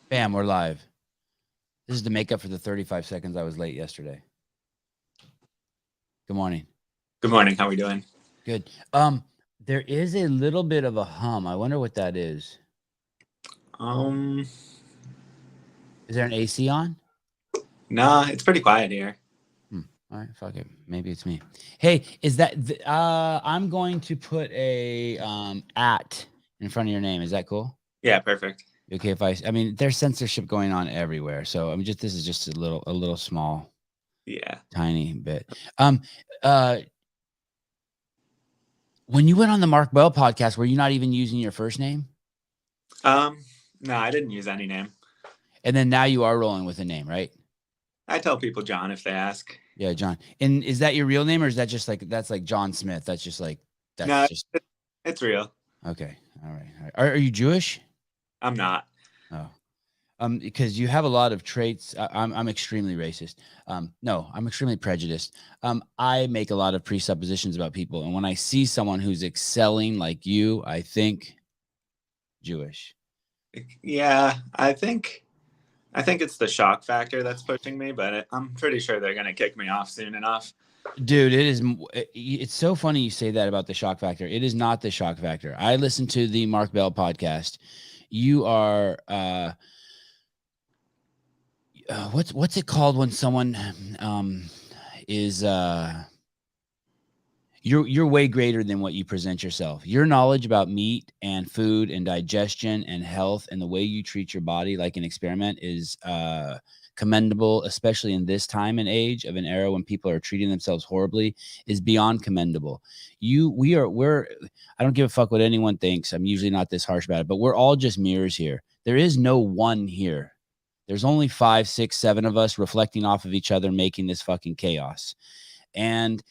Bam, we're live. This is to make up for the 35 seconds I was late yesterday. Good morning. Good morning. How are we doing? Good. There is a little bit of a hum. I wonder what that is. Um, Is there an AC on? nah, it's pretty quiet here. All right, fuck it. Maybe it's me. Hey, is that I'm going to put a at in front of your name. Is that cool? Yeah, perfect. Okay, if I mean there's censorship going on everywhere. So I mean this is just a little small, Yeah. tiny bit. Um uh when you went on the Mark Bell podcast, were you not even using your first name? Um, no, I didn't use any name. And then now you are rolling with a name, right? I tell people John if they ask. Yeah, John. And is that your real name, or is that just like that's like John Smith? That's just like that's No, just it's real. okay. All right. All right. Are you Jewish? I'm not. Oh, because you have a lot of traits. I'm extremely racist. No, I'm extremely prejudiced. I make a lot of presuppositions about people, and when I see someone who's excelling like you, I think Jewish. Yeah, I think it's the shock factor that's pushing me, but I'm pretty sure they're gonna kick me off soon enough. Dude, it's so funny you say that about the shock factor. It is not the shock factor. I listened to the Mark Bell podcast. You are what's it called when someone is you're way greater than what you present yourself. Your knowledge about meat and food and digestion and health and the way you treat your body like an experiment is commendable, especially in this time and age of an era when people are treating themselves horribly, is beyond commendable. We're I don't give a fuck what anyone thinks. I'm usually not this harsh about it, but we're all just mirrors here. There is no one here. There's only 5, 6, 7 of us reflecting off of each other, making this fucking chaos. And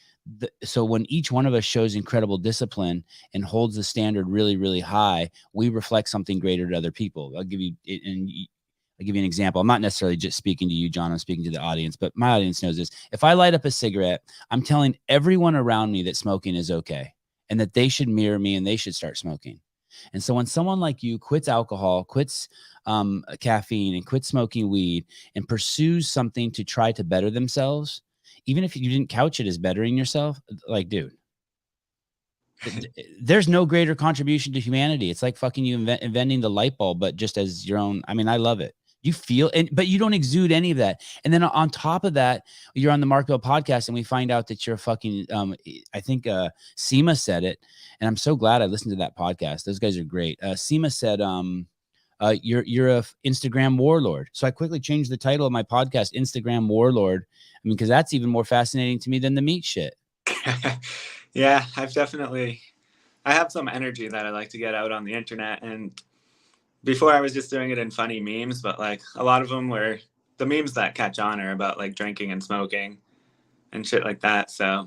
so when each one of us shows incredible discipline and holds the standard really, really high, we reflect something greater to other people. I'll give you an example. I'm not necessarily just speaking to you, John. I'm speaking to the audience, but my audience knows this. If I light up a cigarette, I'm telling everyone around me that smoking is okay and that they should mirror me and they should start smoking. And so when someone like you quits alcohol, quits caffeine, and quits smoking weed and pursues something to try to better themselves, even if you didn't couch it as bettering yourself, like, dude, there's no greater contribution to humanity. It's like fucking you inventing the light bulb, but just as your own. I mean, I love it. You feel, but you don't exude any of that. And then on top of that, you're on the Mark Bell podcast, and we find out that you're fucking. I think Seema said it, and I'm so glad I listened to that podcast. Those guys are great. Seema said, you're a Instagram warlord. So I quickly changed the title of my podcast, Instagram Warlord. I mean, because that's even more fascinating to me than the meat shit. Yeah, I have some energy that I like to get out on the internet, and before I was just doing it in funny memes, but like a lot of them were the memes that catch on are about like drinking and smoking and shit like that. So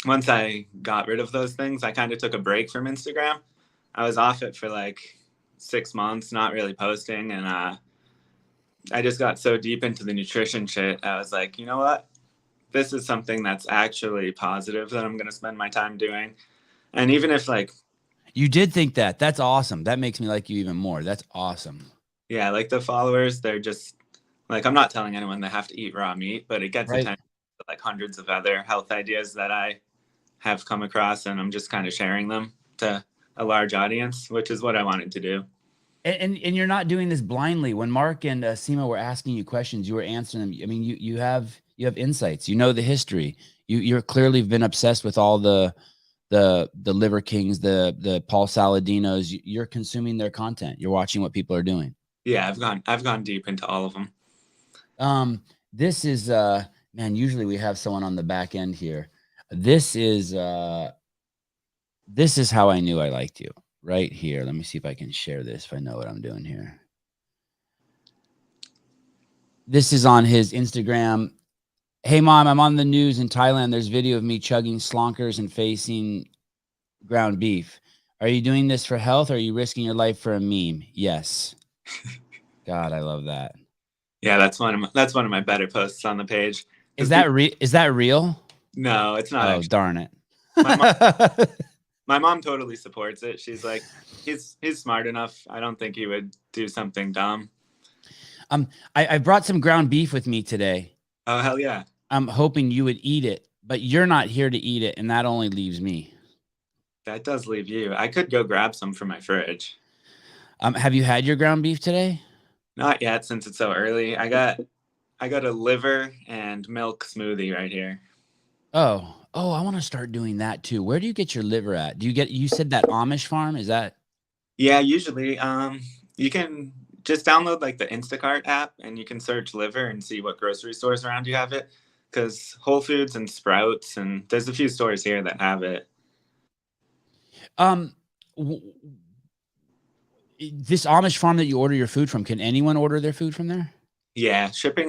once I got rid of those things, I kind of took a break from Instagram. I was off it for like 6 months, not really posting, and I just got so deep into the nutrition shit. I was like, you know what? This is something that's actually positive that I'm going to spend my time doing. And even if like, You did think that. That's awesome. That makes me like you even more. That's awesome. yeah, like the followers, they're just like, I'm not telling anyone they have to eat raw meat, but it gets Right. attention to like hundreds of other health ideas that I have come across, and I'm just kind of sharing them to a large audience, which is what I wanted to do. And you're not doing this blindly. When Mark and Seema were asking you questions, you were answering them. I mean, you have insights. You know the history. You're clearly been obsessed with all the Liver Kings, the Paul Saladinos. You're consuming their content. You're watching what people are doing. Yeah, I've gone deep into all of them. This is man, usually we have someone on the back end here. This is how I knew I liked you. Right here. Let me see if I can share this if I know what I'm doing here. This is on his Instagram. Hey mom, I'm on the news in Thailand. There's video of me chugging slonkers and facing ground beef. Are you doing this for health or are you risking your life for a meme? Yes. God, I love that. Yeah, that's one of my better posts on the page. Is Because that people, is that real? no, it's not Oh, actually. darn it. My mom, my mom totally supports it. She's like, he's smart enough. I don't think he would do something dumb. I brought some ground beef with me today. Oh, hell yeah. I'm hoping you would eat it, but you're not here to eat it, and that only leaves me. That does leave you. I could go grab some from my fridge. Have you had your ground beef today? Not yet, since it's so early. I got a liver and milk smoothie right here. Oh, I want to start doing that too. Where do you get your liver at? You said that Amish farm? Is that? Yeah, usually. You can just download like the Instacart app and you can search liver and see what grocery stores around you have it. Because Whole Foods and Sprouts and there's a few stores here that have it. Um, this Amish farm that you order your food from, can anyone order their food from there? Yeah, shipping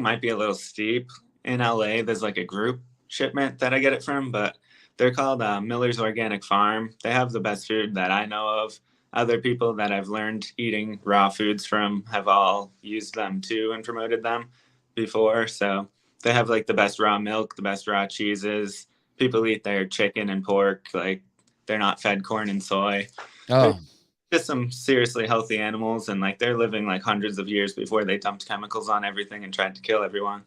might be a little steep. In LA, there's like a group shipment that I get it from, but they're called Miller's Organic Farm. They have the best food that I know of. Other people that I've learned eating raw foods from have all used them too and promoted them before. So they have like the best raw milk, the best raw cheeses. People eat their chicken and pork, like they're not fed corn and soy. Oh, Just some seriously healthy animals, and like they're living like hundreds of years before they dumped chemicals on everything and tried to kill everyone.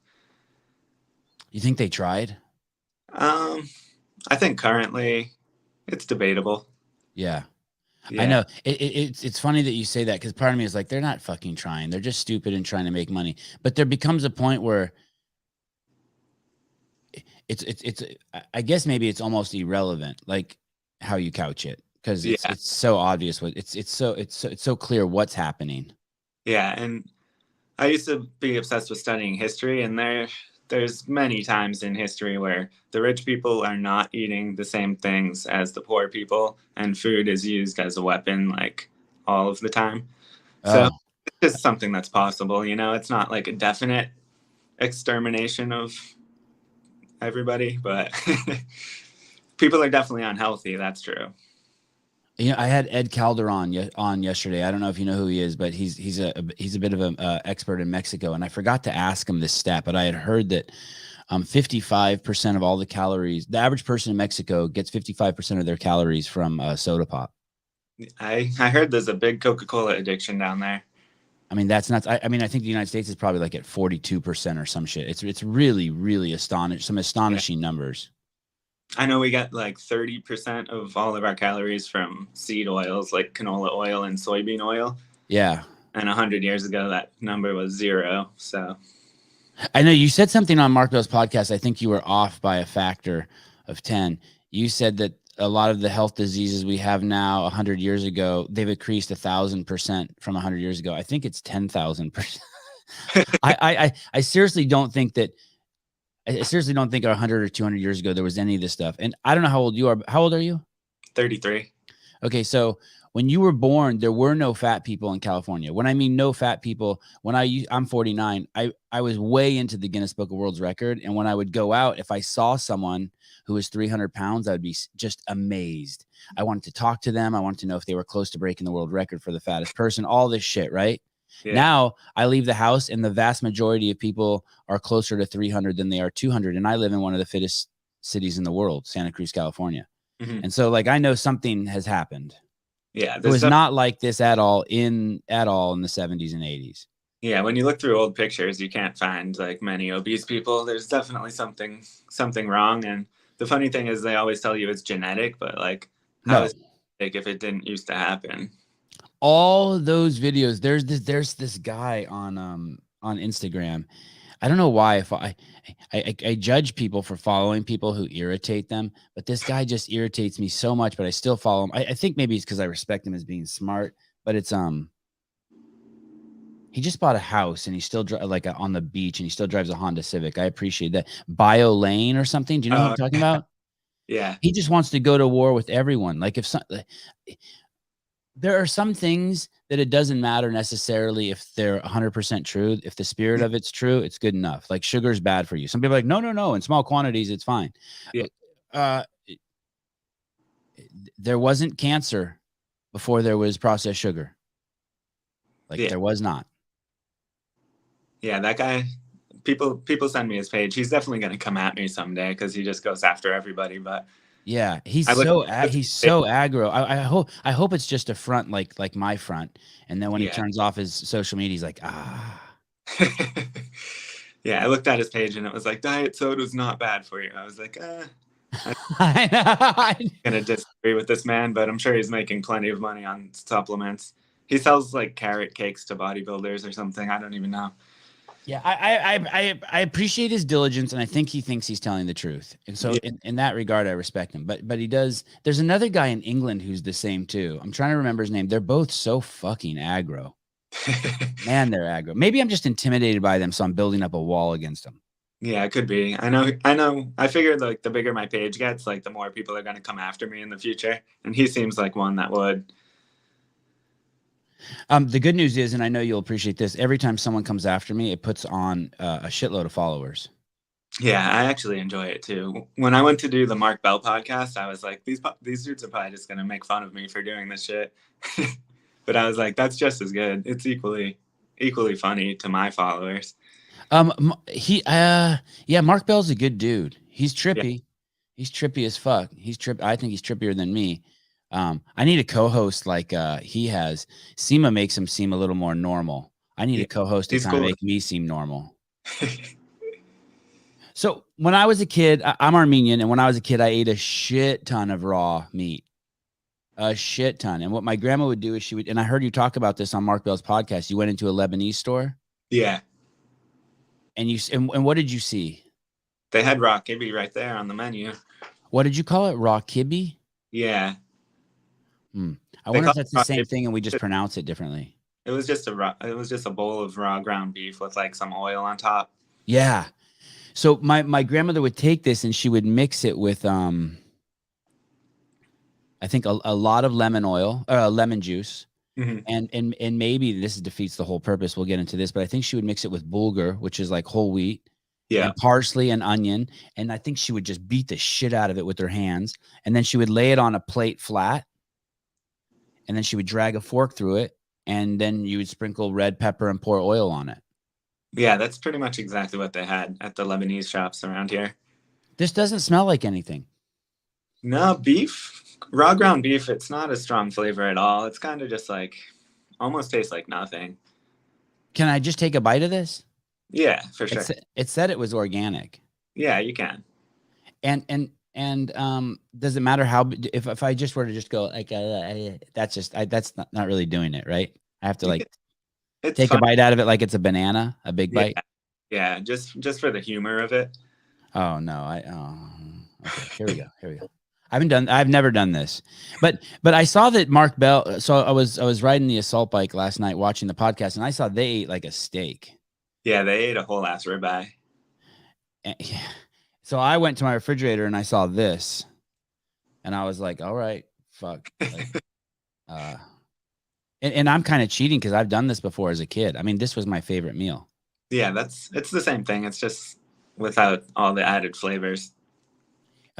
you think they tried? I think currently it's debatable. Yeah. I Yeah, know it's funny that you say that, because part of me is like, they're not fucking trying. They're just stupid and trying to make money. But there becomes a point where it's I guess maybe it's almost irrelevant, like how you couch it, because yeah, it's so obvious what it's so clear what's happening. yeah. And I used to be obsessed with studying history, and there's many times in history where the rich people are not eating the same things as the poor people, and food is used as a weapon like all of the time. So Oh, it's just something that's possible. It's not like a definite extermination of everybody, but people are definitely unhealthy. That's true. I had Ed Calderon on yesterday. I don't know if you know who he is, but he's a bit of an expert in Mexico, and I forgot to ask him this stat, but I had heard that 55% of all the calories, the average person in Mexico gets 55% of their calories from soda pop. I heard there's a big Coca-Cola addiction down there. I mean, that's nuts. I mean, I think the United States is probably like at 42% or some shit. It's really, really astonishing numbers. I know we get like 30% of all of our calories from seed oils like canola oil and soybean oil. Yeah. And 100 years ago, that number was 0. So I know you said something on Mark Bell's podcast. I think you were off by a factor of 10. You said that a lot of the health diseases we have now 100 years ago, they've increased 1,000% from 100 years ago. I think it's 10,000%. I seriously don't think that. I seriously don't think 100 or 200 years ago there was any of this stuff. And I don't know how old you are. How old are you? 33. Okay, so when you were born, there were no fat people in California. When I mean no fat people, I'm 49, I was way into the Guinness Book of World Record. And when I would go out, if I saw someone who was 300 pounds, I would be just amazed. I wanted to talk to them. I wanted to know if they were close to breaking the world record for the fattest person, all this shit, right? Yeah. Now I leave the house and the vast majority of people are closer to 300 than they are 200. And I live in one of the fittest cities in the world, Santa Cruz, California. Mm-hmm. And so like, I know something has happened. Yeah. It was not like this at all in the 70s and 80s. Yeah. When you look through old pictures, you can't find like many obese people. There's definitely something wrong. And the funny thing is they always tell you it's genetic, but like, how is it if it didn't used to happen? All those videos, there's this guy on Instagram. I don't know why, if I judge people for following people who irritate them, but this guy just irritates me so much, but I still follow him. I think maybe it's because I respect him as being smart, but it's he just bought a house and he's still on the beach and he still drives a Honda Civic. I appreciate that. Bio Lane or something. Do you know what I'm talking about? Yeah. He just wants to go to war with everyone. Like there are some things that it doesn't matter necessarily if they're 100% true. If the spirit of it's true, it's good enough. Like sugar is bad for you. Some people are like, no. In small quantities, it's fine. Yeah. There wasn't cancer before there was processed sugar. There was not. Yeah, that guy, people send me his page. He's definitely going to come at me someday because he just goes after everybody. But Yeah, he's I look. so he's so aggro. I hope it's just a front like my front, and then when he Yeah. turns off his social media, he's like, ah. Yeah, I looked at his page and it was like diet soda's not bad for you. I was like, I'm I know. gonna disagree with this man, but I'm sure he's making plenty of money on supplements. He sells like carrot cakes to bodybuilders or something. I don't even know. Yeah, I appreciate his diligence, and I think he thinks he's telling the truth. And so Yeah. in that regard, I respect him. But he does. There's another guy in England who's the same too. I'm trying to remember his name. They're both so fucking aggro. Man, they're aggro. Maybe I'm just intimidated by them, so I'm building up a wall against them. Yeah, it could be. I know. I figured like the bigger my page gets, like the more people are gonna come after me in the future. And he seems like one that would. The good news is, and I know you'll appreciate this, every time someone comes after me, it puts on a shitload of followers. Yeah, I actually enjoy it too. When I went to do the Mark Bell podcast, I was like, these dudes are probably just gonna make fun of me for doing this shit. But I was like, that's just as good. It's equally funny to my followers. Yeah, Mark Bell's a good dude. He's Yeah. trippy. He's trippy as fuck. I think he's trippier than me. I need a co-host like he has. Seema makes him seem a little more normal. I need a co-host to He's kind of cool. make me seem normal. So when I was a kid, I'm Armenian, and when I was a kid, I ate a shit ton of raw meat. A shit ton. And what my grandma would do is she would, and I heard you talk about this on Mark Bell's podcast. You went into a Lebanese store. Yeah. And and what did you see? They had raw kibbe right there on the menu. What did you call it? Raw kibbe? Yeah. I wonder if that's the same thing and we just pronounce it differently. It was just a bowl of raw ground beef with like some oil on top. Yeah. So my grandmother would take this and she would mix it with I think a lot of lemon oil, lemon juice. Mm-hmm. And maybe this defeats the whole purpose. We'll get into this, but I think she would mix it with bulgur, which is like whole wheat, and parsley and onion. And I think she would just beat the shit out of it with her hands. And then she would lay it on a plate flat. And then she would drag a fork through it. And then you would sprinkle red pepper and pour oil on it. Yeah, that's pretty much exactly what they had at the Lebanese shops around here. This doesn't smell like anything. No, raw ground beef, it's not a strong flavor at all. It's kind of just like, almost tastes like nothing. Can I just take a bite of this? Yeah, for sure. It said it was organic. Yeah, you can. And does it matter how, if I just were to just go like, that's not really doing it, right? I have to like take a bite out of it like it's a banana, a big bite. Yeah, just for the humor of it. Oh no, okay, here we go. I've never done this, but I saw that Mark Bell. So I was riding the assault bike last night watching the podcast, and I saw they ate like a steak. Yeah, they ate a whole ass ribeye. Yeah. So I went to my refrigerator and I saw this, and I was like, all right, fuck. Like, and I'm kind of cheating because I've done this before as a kid. I mean, this was my favorite meal. Yeah, it's the same thing. It's just without all the added flavors.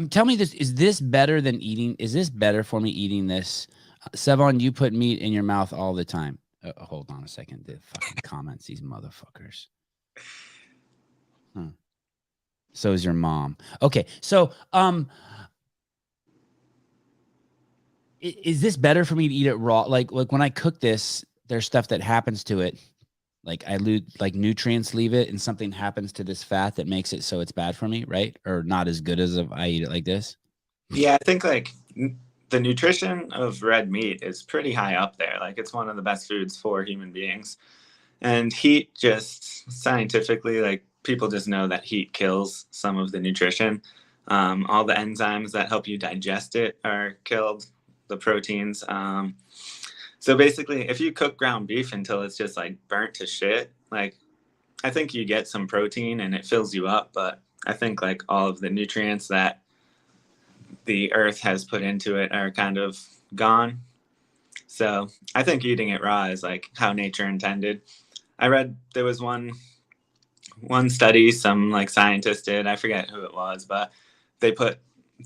Tell me this, is this better for me eating this? Sevan, you put meat in your mouth all the time. Hold on a second. The fucking comments, these motherfuckers. So is your mom. Okay. So, is this better for me to eat it raw? Like when I cook this, there's stuff that happens to it. Like I lose, like nutrients leave it and something happens to this fat that makes it so it's bad for me, right? Or not as good as if I eat it like this. Yeah, I think like the nutrition of red meat is pretty high up there. Like it's one of the best foods for human beings. And heat just scientifically, like people just know that heat kills some of the nutrition. All the enzymes that help you digest it are killed, the proteins. So basically, if you cook ground beef until it's just like burnt to shit, like I think you get some protein and it fills you up. But I think like all of the nutrients that the earth has put into it are kind of gone. So I think eating it raw is like how nature intended. I read there was one study some like scientist did. I forget who it was, but they put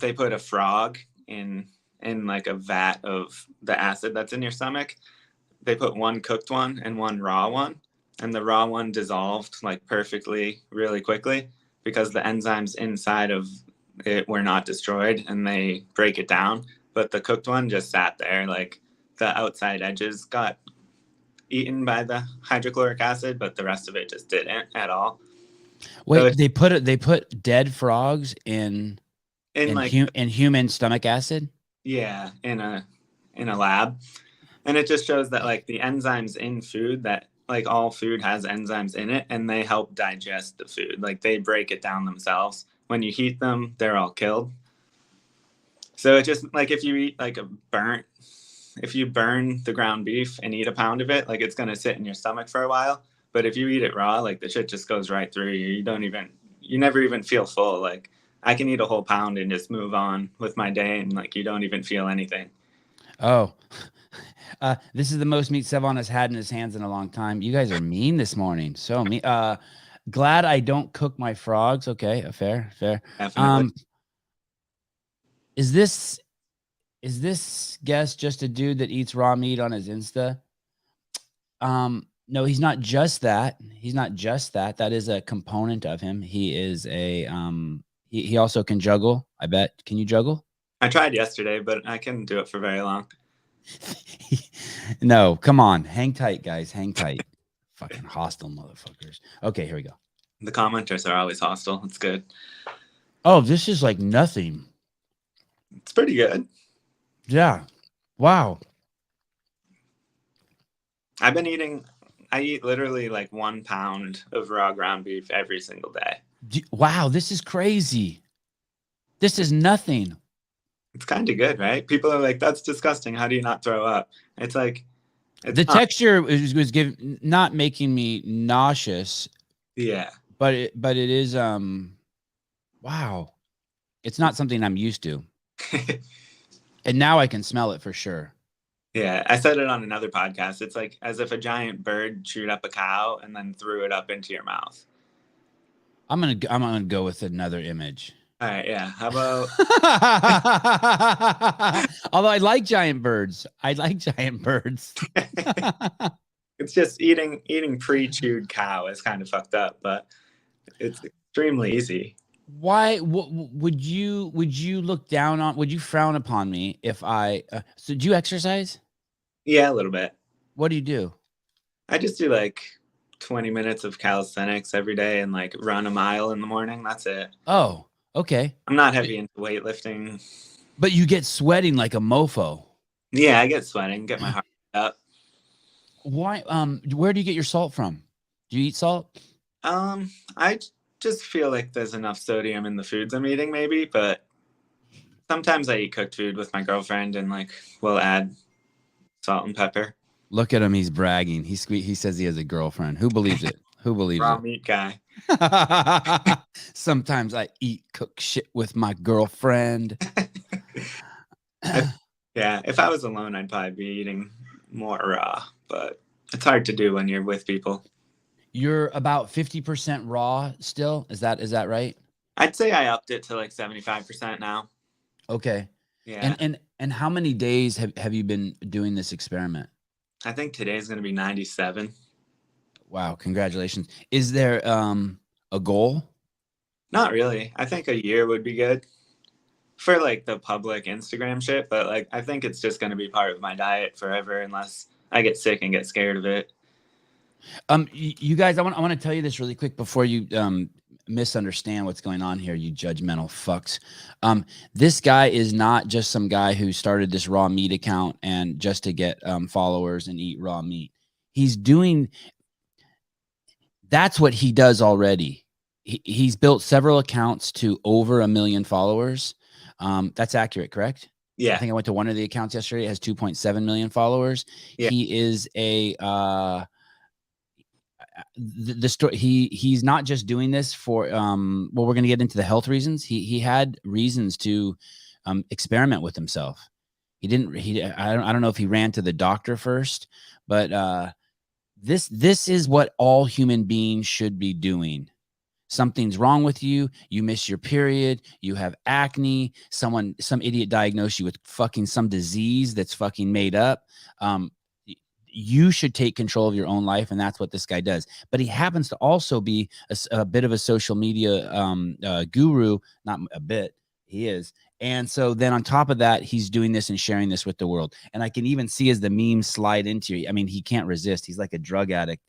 a frog in like a vat of the acid that's in your stomach. They put one cooked one and one raw one, and the raw one dissolved like perfectly really quickly because the enzymes inside of were not destroyed and they break it down. But the cooked one just sat there, like the outside edges got eaten by the hydrochloric acid, but the rest of it just didn't at all. Wait, so they put dead frogs in human stomach acid? Yeah, in a lab. And it just shows that like the enzymes in food, that like all food has enzymes in it, and they help digest the food. Like they break it down themselves. When you heat them, they're all killed. So it just like if you eat like if you burn the ground beef and eat a pound of it, like it's gonna sit in your stomach for a while. But if you eat it raw, like the shit just goes right through you. You never even feel full. Like I can eat a whole pound and just move on with my day, and like you don't even feel anything. Oh, this is the most meat Sevan has had in his hands in a long time. You guys are mean this morning. So mean. Glad I don't cook my frogs. Okay, fair. Definitely. Is this guest just a dude that eats raw meat on his Insta? No, he's not just that. That is a component of him. He is a he also can juggle. I bet. Can you juggle? I tried yesterday, but I couldn't do it for very long. No, come on. Hang tight, guys. Hang tight. Fucking hostile motherfuckers. Okay, here we go. The commenters are always hostile. It's good. Oh, this is like nothing. It's pretty good. Yeah. Wow. I eat literally like 1 pound of raw ground beef every single day. Wow, this is crazy. This is nothing. It's kind of good, right? People are like, that's disgusting. How do you not throw up? It's like... the texture was not making me nauseous. Yeah. But it is, wow. It's not something I'm used to. And now I can smell it for sure. Yeah, I said it on another podcast. It's like as if a giant bird chewed up a cow and then threw it up into your mouth. I'm gonna go with another image. All right, yeah. How about? Although I like giant birds. It's just eating pre-chewed cow is kind of fucked up, but it's extremely easy. Why would you look down on? Would you frown upon me if I? So do you exercise? Yeah, a little bit. What do you do? I just do like 20 minutes of calisthenics every day and like run a mile in the morning. That's it. Oh, okay. I'm not heavy into weightlifting. But you get sweating like a mofo. Yeah, I get sweating. Get my heart up. Why? Where do you get your salt from? Do you eat salt? I just feel like there's enough sodium in the foods I'm eating, maybe. But sometimes I eat cooked food with my girlfriend, and like we'll add salt and pepper. Look at him. He's bragging. He says he has a girlfriend. Who believes it? Who believes Raw it? meat guy. Sometimes I eat cooked shit with my girlfriend. Yeah, if I was alone, I'd probably be eating more raw, but it's hard to do when you're with people. You're about 50% raw still. Is that right? I'd say I upped it to like 75% now. Okay. Yeah. And how many days have you been doing this experiment? I think today's going to be 97. Wow. Congratulations. Is there a goal? Not really. I think a year would be good for like the public Instagram shit. But like, I think it's just going to be part of my diet forever unless I get sick and get scared of it. You guys, I want to tell you this really quick before you misunderstand what's going on here, you judgmental fucks. This guy is not just some guy who started this raw meat account and just to get followers and eat raw meat. That's what he does already. He's built several accounts to over 1 million followers. That's accurate, correct? Yeah. I think I went to one of the accounts yesterday. It has 2.7 million followers. Yeah. He is the story. He's not just doing this for well, we're going to get into the health reasons. He had reasons to experiment with himself. I don't know if he ran to the doctor first, but this is what all human beings should be doing. Something's wrong with you. You miss your period. You have acne. Some idiot diagnosed you with fucking some disease that's fucking made up. You should take control of your own life, and that's what this guy does. But he happens to also be a bit of a social media guru, not a bit, He is. And so then on top of that, he's doing this and sharing this with the world. And I can even see as the memes slide into you. I mean, he can't resist. He's like a drug addict.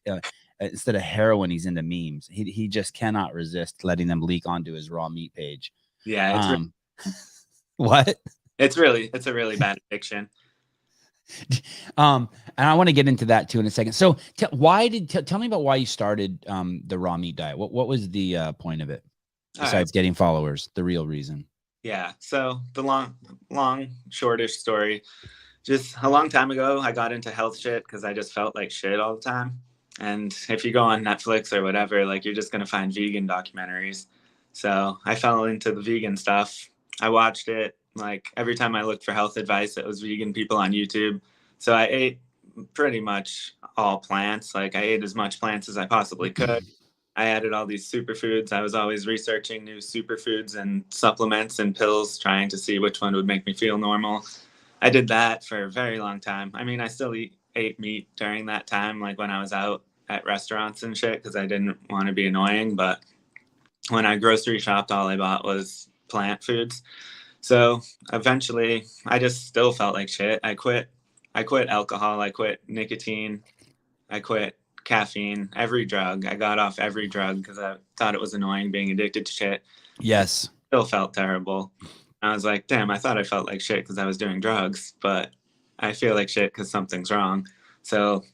Instead of heroin, he's into memes. He just cannot resist letting them leak onto his raw meat page. Yeah, What? It's a really bad addiction. And I want to get into that too in a second. So tell me about why you started the raw meat diet. What was the point of it besides getting followers? The real reason. Yeah. So the long, shortish story. Just a long time ago, I got into health shit because I just felt like shit all the time. And if you go on Netflix or whatever, like you're just going to find vegan documentaries. So I fell into the vegan stuff. I watched it. Like every time I looked for health advice, it was vegan people on YouTube. So I ate pretty much all plants. Like I ate as much plants as I possibly could. I added all these superfoods. I was always researching new superfoods and supplements and pills, trying to see which one would make me feel normal. I did that for a very long time. I mean, I still ate meat during that time, like when I was out at restaurants and shit, because I didn't want to be annoying. But when I grocery shopped, all I bought was plant foods. So eventually, I just still felt like shit. I quit alcohol. I quit nicotine. I quit caffeine, every drug. I got off every drug because I thought it was annoying being addicted to shit. Yes. Still felt terrible. I was like, damn, I thought I felt like shit because I was doing drugs, but I feel like shit because something's wrong. So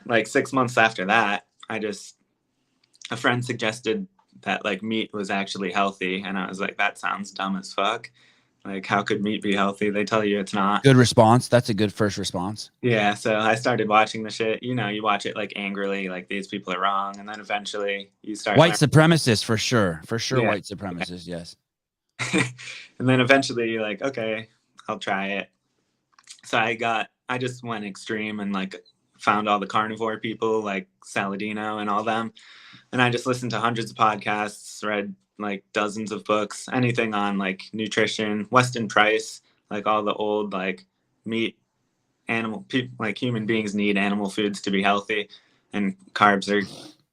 like 6 months after that, a friend suggested that like meat was actually healthy. And I was like, that sounds dumb as fuck. Like, how could meat be healthy? They tell you it's not. Good response. That's a good first response. Yeah. So I started watching the shit. You know, you watch it like angrily, like these people are wrong. And then eventually you start. White supremacists, for sure. For sure. Yeah. White supremacists. Yeah. Yes. And then eventually you're like, okay, I'll try it. So I just went extreme and like found all the carnivore people like Saladino and all them. And I just listened to hundreds of podcasts, read like dozens of books, anything on like nutrition, Weston Price, like all the old like meat, animal, people, like human beings need animal foods to be healthy. And carbs are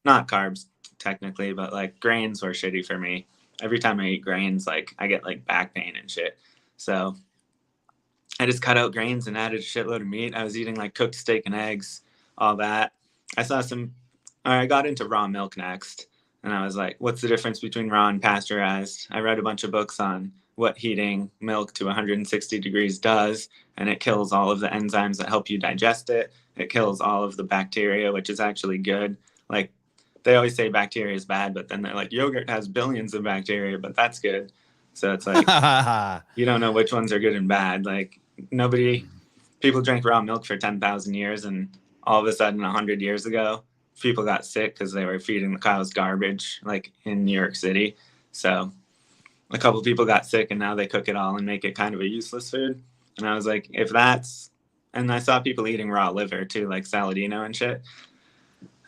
not carbs technically, but like grains were shitty for me. Every time I eat grains, like I get like back pain and shit. So I just cut out grains and added a shitload of meat. I was eating like cooked steak and eggs, all that. I got into raw milk next. And I was like, what's the difference between raw and pasteurized? I read a bunch of books on what heating milk to 160 degrees does. And it kills all of the enzymes that help you digest it. It kills all of the bacteria, which is actually good. Like, they always say bacteria is bad, but then they're like, yogurt has billions of bacteria, but that's good. So it's like, you don't know which ones are good and bad. Like people drank raw milk for 10,000 years. And all of a sudden, 100 years ago, people got sick because they were feeding the cows garbage, like in New York City. So a couple people got sick and now they cook it all and make it kind of a useless food. And I was like, and I saw people eating raw liver too, like Saladino and shit.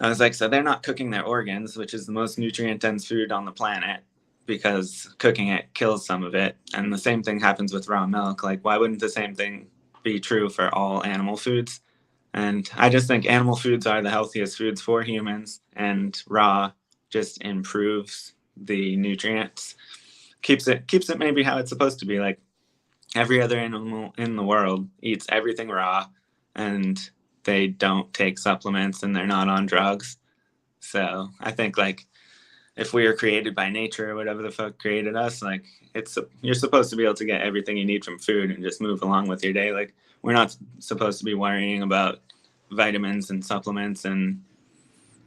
I was like, so they're not cooking their organs, which is the most nutrient dense food on the planet, because cooking it kills some of it. And the same thing happens with raw milk. Like, why wouldn't the same thing be true for all animal foods? And I just think animal foods are the healthiest foods for humans, and raw just improves the nutrients, keeps it maybe how it's supposed to be. Like every other animal in the world eats everything raw, and they don't take supplements and they're not on drugs. So I think like if we were created by nature or whatever the fuck created us, like you're supposed to be able to get everything you need from food and just move along with your day. Like we're not supposed to be worrying about vitamins and supplements and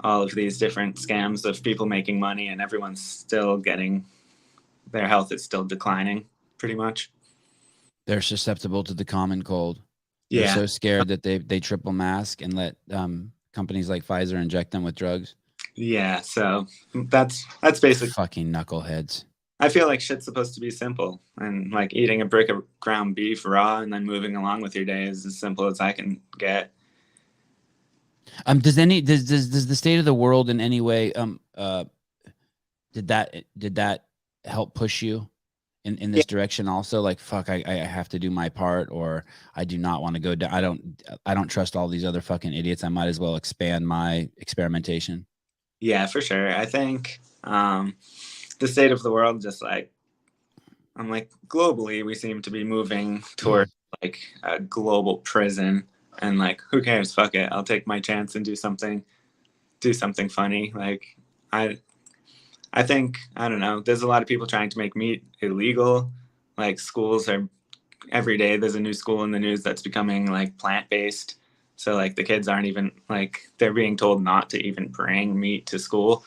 all of these different scams of people making money, and everyone's still their health is still declining pretty much. They're susceptible to the common cold. Yeah. They're so scared that they triple mask and let companies like Pfizer inject them with drugs. Yeah. So that's basically fucking knuckleheads. I feel like shit's supposed to be simple, and like eating a brick of ground beef raw and then moving along with your day is as simple as I can get. Does the state of the world in any way did that help push you in this direction also? Like, fuck, I have to do my part, or I do not want to go down. I don't trust all these other fucking idiots. I might as well expand my experimentation. Yeah, for sure. I think the state of the world just like I'm like, globally, we seem to be moving toward like a global prison, and like, who cares? Fuck it, I'll take my chance and do something funny. Like, I I think, I don't know, there's a lot of people trying to make meat illegal. Like, schools are every day there's a new school in the news that's becoming like plant based. So like the kids aren't even like, they're being told not to even bring meat to school.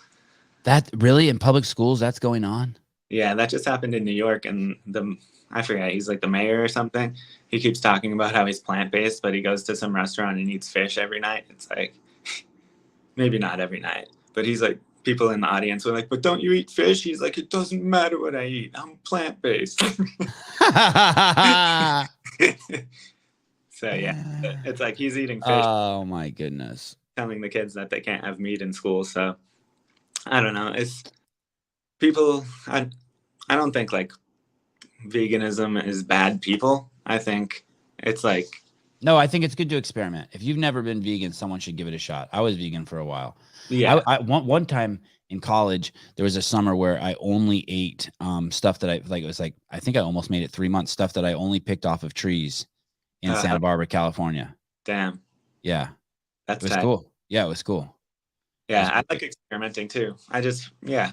That really in public schools, that's going on? Yeah, that just happened in New York, and the I forget, he's like the mayor or something. He keeps talking about how he's plant based, but he goes to some restaurant and eats fish every night. It's like, maybe not every night, but he's like, people in the audience were like, but don't you eat fish? He's like, it doesn't matter what I eat. I'm plant based. So yeah, it's like he's eating fish, Oh my goodness. telling the kids that they can't have meat in school. So I don't know. It's people. I don't think like veganism is bad people. I think it's like, No, I think it's good to experiment. If you've never been vegan, someone should give it a shot. I was vegan for a while. yeah, I one time in college, there was a summer where I only ate stuff that I like. It was like, I think I almost made it 3 months, stuff that I only picked off of trees in Santa Barbara, California. damn, Yeah, that's it was tight. cool. Yeah, it was cool. Yeah, I like experimenting too. Yeah,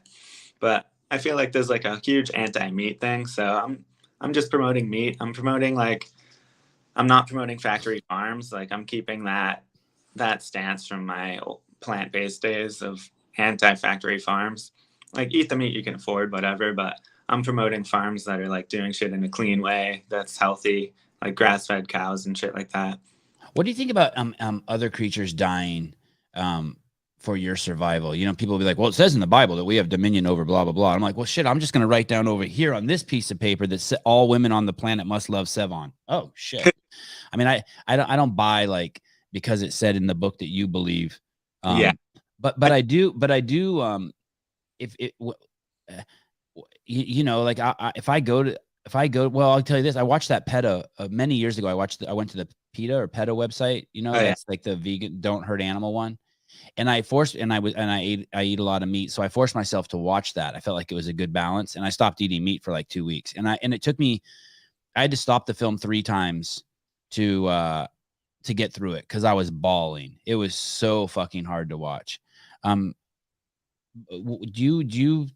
but I feel like there's like a huge anti-meat thing. So I'm just promoting meat. I'm promoting like, I'm not promoting factory farms. Like, I'm keeping that stance from my plant-based days of anti-factory farms. Like, eat the meat you can afford, whatever. But I'm promoting farms that are like doing shit in a clean way that's healthy, like grass-fed cows and shit like that. What do you think about other creatures dying for your survival? You know, people will be like, well, it says in the Bible that we have dominion over blah, blah, blah. I'm like, well, shit, I'm just going to write down over here on this piece of paper that all women on the planet must love Sevan. Oh, shit. I mean, I don't buy like because it said in the book that you believe. Yeah. But I do if it you know, like if I go, well, I'll tell you this. I watched that PETA many years ago. I went to the PETA website, you know, that's like the vegan don't hurt animal one. And I eat a lot of meat. So I forced myself to watch that. I felt like it was a good balance, and I stopped eating meat for like 2 weeks. And it took me, I had to stop the film 3 times to get through it, because I was bawling. It was so fucking hard to watch. Do you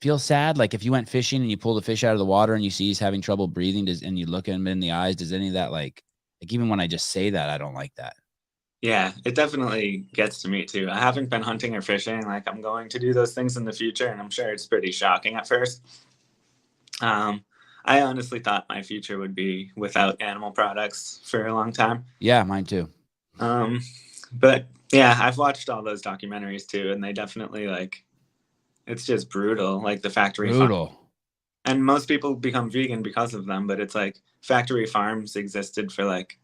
feel sad? Like if you went fishing and you pull the fish out of the water and you see he's having trouble breathing, and you look at him in the eyes, does any of that like even when I just say that, I don't like that. Yeah, it definitely gets to me too. I haven't been hunting or fishing. Like, I'm going to do those things in the future, and I'm sure it's pretty shocking at first. I honestly thought my future would be without animal products for a long time. Yeah, mine too. But yeah, I've watched all those documentaries too, and they definitely like, it's just brutal. Like the factory farm. And most people become vegan because of them, but it's like factory farms existed for like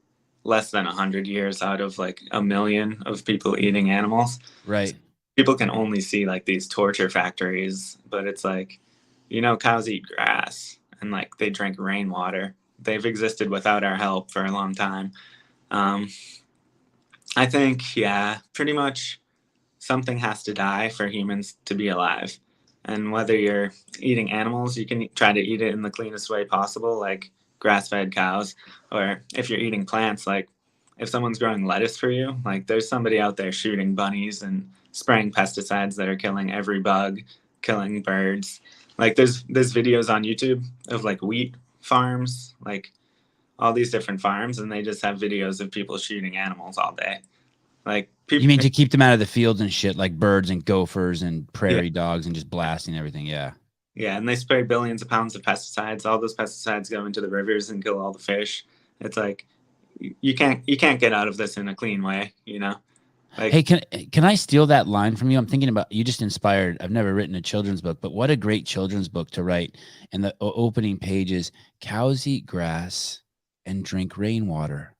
less than 100 years out of like 1 million of people eating animals. Right. So people can only see like these torture factories, but it's like, you know, cows eat grass and like they drink rainwater. They've existed without our help for a long time. I think, yeah, pretty much something has to die for humans to be alive. And whether you're eating animals, you can try to eat it in the cleanest way possible, like grass-fed cows. Or if you're eating plants, like if someone's growing lettuce for you, like there's somebody out there shooting bunnies and spraying pesticides that are killing every bug, killing birds. Like there's videos on YouTube of like wheat farms, like all these different farms, and they just have videos of people shooting animals all day. Like people, you mean to keep them out of the fields and shit, like birds and gophers and prairie dogs, and just blasting everything. Yeah. Yeah, and they spray billions of pounds of pesticides. All those pesticides go into the rivers and kill all the fish. It's like you can't get out of this in a clean way, you know? Like, hey, can I steal that line from you? I'm thinking about, you just inspired. I've never written a children's book, but what a great children's book to write. And the opening pages: cows eat grass and drink rainwater.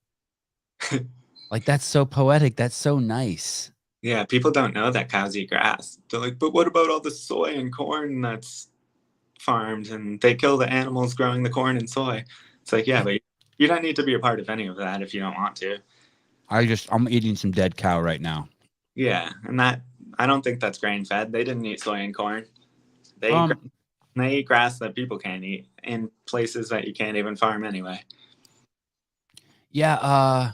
Like, that's so poetic. That's so nice. Yeah, people don't know that cows eat grass. They're like, but what about all the soy and corn that's farmed, and they kill the animals growing the corn and soy? It's like, yeah, but you don't need to be a part of any of that if you don't want to. I'm eating some dead cow right now. Yeah, and that, I don't think that's grain fed. They didn't eat soy and corn. They eat And they eat grass that people can't eat in places that you can't even farm anyway. Yeah,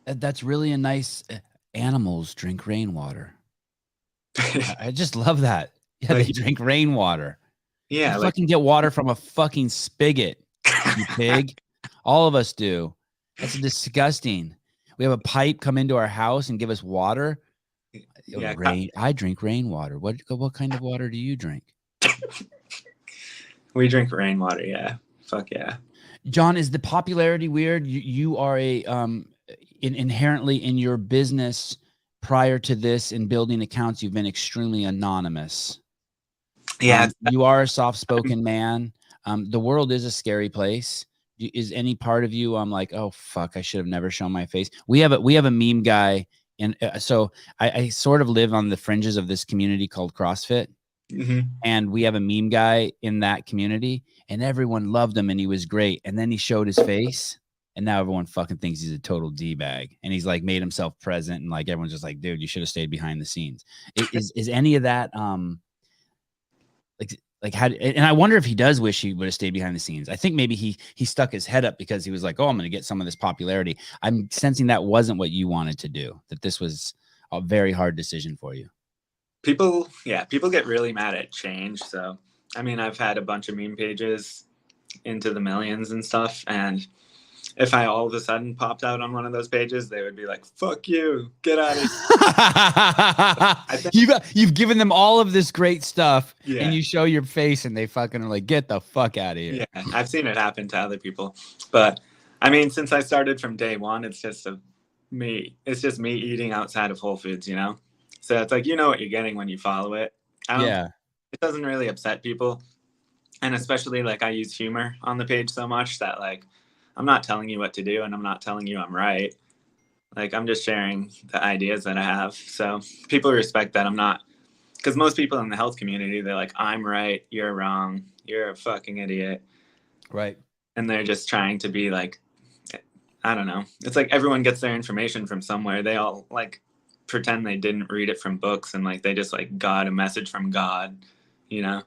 that's really a nice. Animals drink rainwater. I just love that. Yeah, they Like, drink rainwater. You yeah, like fucking get water from a fucking spigot, you pig. All of us do. That's disgusting. We have a pipe come into our house and give us water. yeah, I drink rainwater. What kind of water do you drink? we drink rainwater. Yeah, fuck yeah. John, is the popularity weird? You are a inherently in your business prior to this in building accounts, you've been extremely anonymous. Yeah, You are a soft-spoken man. The world is a scary place. Is any part of you? I'm like, oh fuck, I should have never shown my face. We have a meme guy, and so I sort of live on the fringes of this community called CrossFit, and we have a meme guy in that community, and everyone loved him, and he was great. And then he showed his face, and now everyone fucking thinks he's a total d-bag, and he's like made himself present, and like everyone's just like, dude, you should have stayed behind the scenes. Is any of that like how, and I wonder if he does wish he would have stayed behind the scenes. I think maybe he stuck his head up because he was like, oh, I'm going to get some of this popularity. I'm sensing that wasn't what you wanted to do, that this was a very hard decision for you. People get really mad at change. So, I mean, I've had a bunch of meme pages into the millions and stuff. And if I all of a sudden popped out on one of those pages, they would be like, fuck you, get out of here. You've given them all of this great stuff, yeah. And you show your face and they fucking are like, get the fuck out of here. Yeah, I've seen it happen to other people. But I mean, since I started from day one, it's just me eating outside of Whole Foods, you know? So it's like, you know what you're getting when you follow it. Yeah. It doesn't really upset people. And especially like I use humor on the page so much that like, I'm not telling you what to do and I'm not telling you I'm right. Like I'm just sharing the ideas that I have. So people respect that I'm not, because most people in the health community, they're like, I'm right, you're wrong, you're a fucking idiot. Right. And they're just trying to be like, I don't know. It's like everyone gets their information from somewhere. They all like pretend they didn't read it from books and like they just like got a message from God, you know?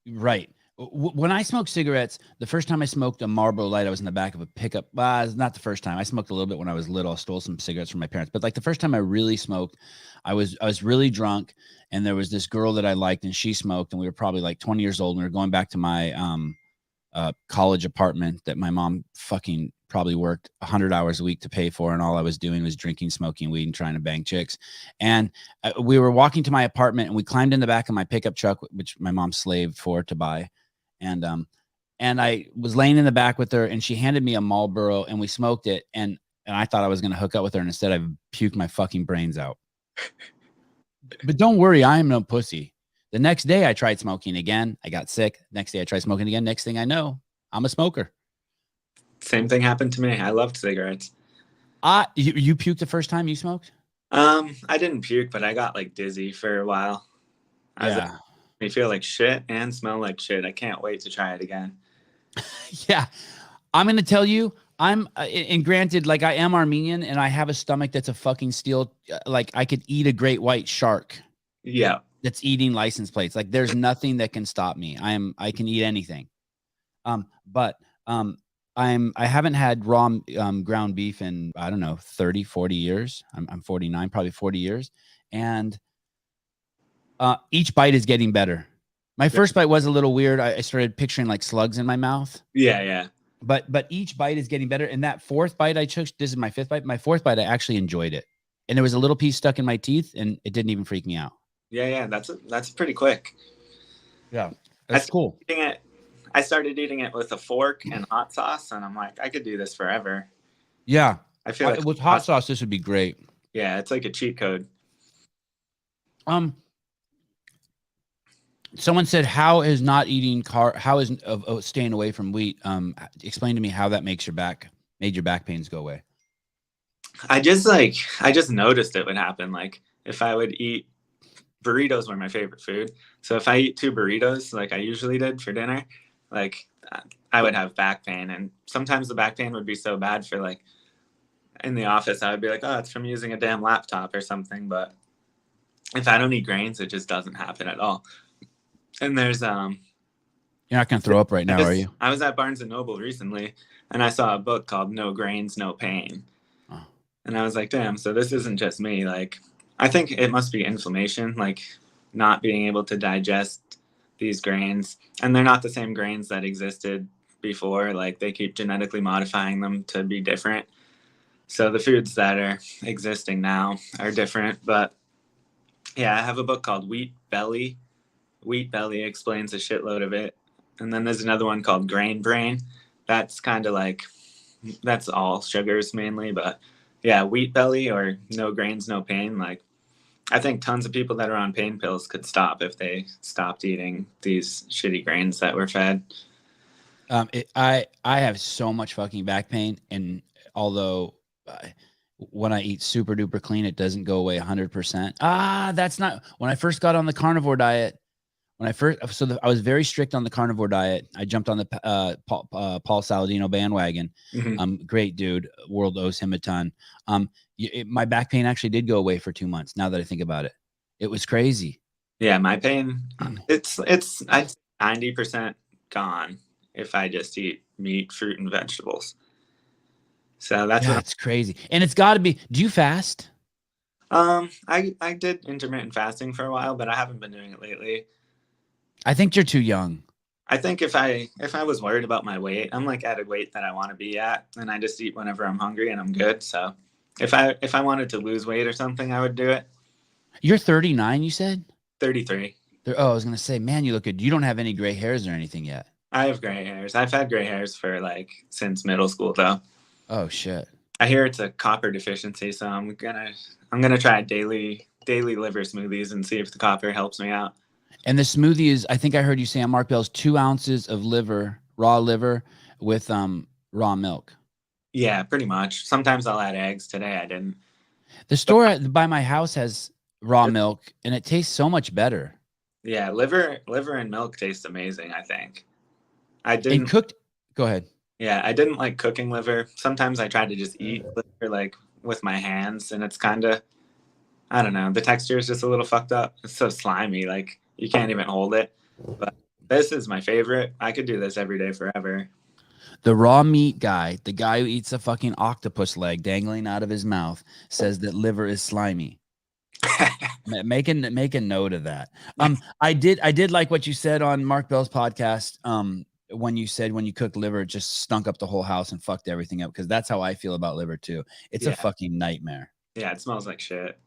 Right. When I smoked cigarettes, the first time I smoked a Marlboro Light, I was in the back of a pickup. It's not the first time. I smoked a little bit when I was little. I stole some cigarettes from my parents. But like the first time I really smoked, I was really drunk, and there was this girl that I liked, and she smoked, and we were probably like 20 years old. And we were going back to my college apartment that my mom fucking probably worked 100 hours a week to pay for, and all I was doing was drinking, smoking weed, and trying to bang chicks. And we were walking to my apartment, and we climbed in the back of my pickup truck, which my mom slaved for to buy. And I was laying in the back with her, and she handed me a Marlboro, and we smoked it. And I thought I was going to hook up with her, and instead I puked my fucking brains out. But don't worry, I am no pussy. The next day I tried smoking again. I got sick. Next day I tried smoking again. Next thing I know, I'm a smoker. Same thing happened to me. I loved cigarettes. You puked the first time you smoked? I didn't puke, but I got like dizzy for a while. Yeah. Me feel like shit and smell like shit. I can't wait to try it again. Yeah. I'm going to tell you, and granted, like I am Armenian and I have a stomach that's a fucking steel. Like I could eat a great white shark. Yeah. That's eating license plates. Like there's nothing that can stop me. I can eat anything. But I haven't had raw ground beef in, I don't know, 30, 40 years. I'm 49, probably 40 years. And each bite is getting better. My first bite was a little weird. I started picturing like slugs in my mouth. Yeah. But each bite is getting better. And that fourth bite I took, this is my fifth bite. My fourth bite, I actually enjoyed it. And there was a little piece stuck in my teeth, and it didn't even freak me out. Yeah. That's pretty quick. Yeah, that's cool. I started eating it with a fork and hot sauce, and I'm like, I could do this forever. Yeah, I feel like with hot sauce, this would be great. Yeah, it's like a cheat code. Someone said, how is not eating how is staying away from wheat? Explain to me how that made your back pains go away. I just noticed it would happen. Like if I would eat, burritos were my favorite food. So if I eat 2 burritos, like I usually did for dinner, like I would have back pain. And sometimes the back pain would be so bad for like in the office, I would be like, oh, it's from using a damn laptop or something. But if I don't eat grains, it just doesn't happen at all. And there's You're not gonna throw up right now, are you? I was at Barnes and Noble recently, and I saw a book called No Grains, No Pain. Oh. And I was like, damn, so this isn't just me. Like, I think it must be inflammation, like not being able to digest these grains. And they're not the same grains that existed before. Like, they keep genetically modifying them to be different. So the foods that are existing now are different. But yeah, I have a book called Wheat Belly. Wheat Belly explains a shitload of it. And then there's another one called Grain Brain. That's kind of like, that's all sugars mainly. But yeah, Wheat Belly or No Grains, No Pain. Like, I think tons of people that are on pain pills could stop if they stopped eating these shitty grains that were fed. I have so much fucking back pain, and although when I eat super duper clean, it doesn't go away 100%. That's not when I first got on the carnivore diet. I was very strict on the carnivore diet. I jumped on the Paul Saladino bandwagon. Mm-hmm. Great dude. World owes him a ton. My back pain actually did go away for 2 months. Now that I think about it, it was crazy. Yeah, my pain, it's I'd say 90% gone if I just eat meat, fruit, and vegetables. So that's crazy. And it's got to be. Do you fast? I did intermittent fasting for a while, but I haven't been doing it lately. I think you're too young. I think if I was worried about my weight, I'm like at a weight that I want to be at, and I just eat whenever I'm hungry and I'm good. So if I wanted to lose weight or something, I would do it. You're 39, you said? 33. Oh, I was gonna say, man, you look good. You don't have any gray hairs or anything yet. I have gray hairs. I've had gray hairs for like since middle school though. Oh shit. I hear it's a copper deficiency, so I'm gonna try daily liver smoothies and see if the copper helps me out. And the smoothie is, I think I heard you say on Mark Bell's, 2 ounces of liver, raw liver with raw milk. Yeah, pretty much. Sometimes I'll add eggs. Today I didn't. The store by my house has raw milk, and it tastes so much better. Yeah, liver and milk taste amazing, I think. I didn't. And cooked. Go ahead. Yeah, I didn't like cooking liver. Sometimes I try to just eat liver like with my hands, and it's kind of, I don't know, the texture is just a little fucked up. It's so slimy, like you can't even hold it. But this is my favorite. I could do this every day forever. The raw meat guy, the guy who eats a fucking octopus leg dangling out of his mouth, says that liver is slimy. Make a note of that. I did like what you said on Mark Bell's podcast. When you said when you cooked liver, it just stunk up the whole house and fucked everything up, because that's how I feel about liver too. It's a fucking nightmare. Yeah, it smells like shit.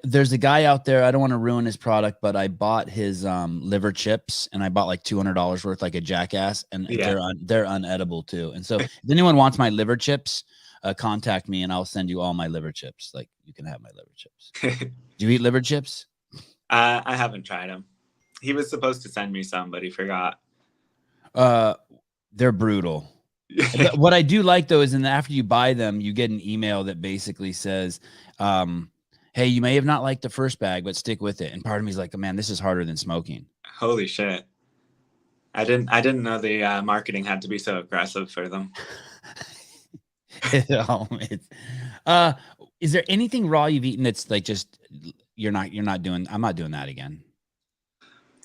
There's a guy out there, I don't want to ruin his product, but I bought his liver chips, and I bought like $200 worth, like a jackass, and they're unedible too. And so if anyone wants my liver chips, contact me and I'll send you all my liver chips. Like, you can have my liver chips. Do you eat liver chips? I haven't tried them. He was supposed to send me some, but he forgot. They're brutal. What I do like though is, after you buy them, you get an email that basically says, hey, you may have not liked the first bag, but stick with it. And part of me is like, man, this is harder than smoking. Holy shit. I didn't know the marketing had to be so aggressive for them. Is there anything raw you've eaten that's like just I'm not doing that again?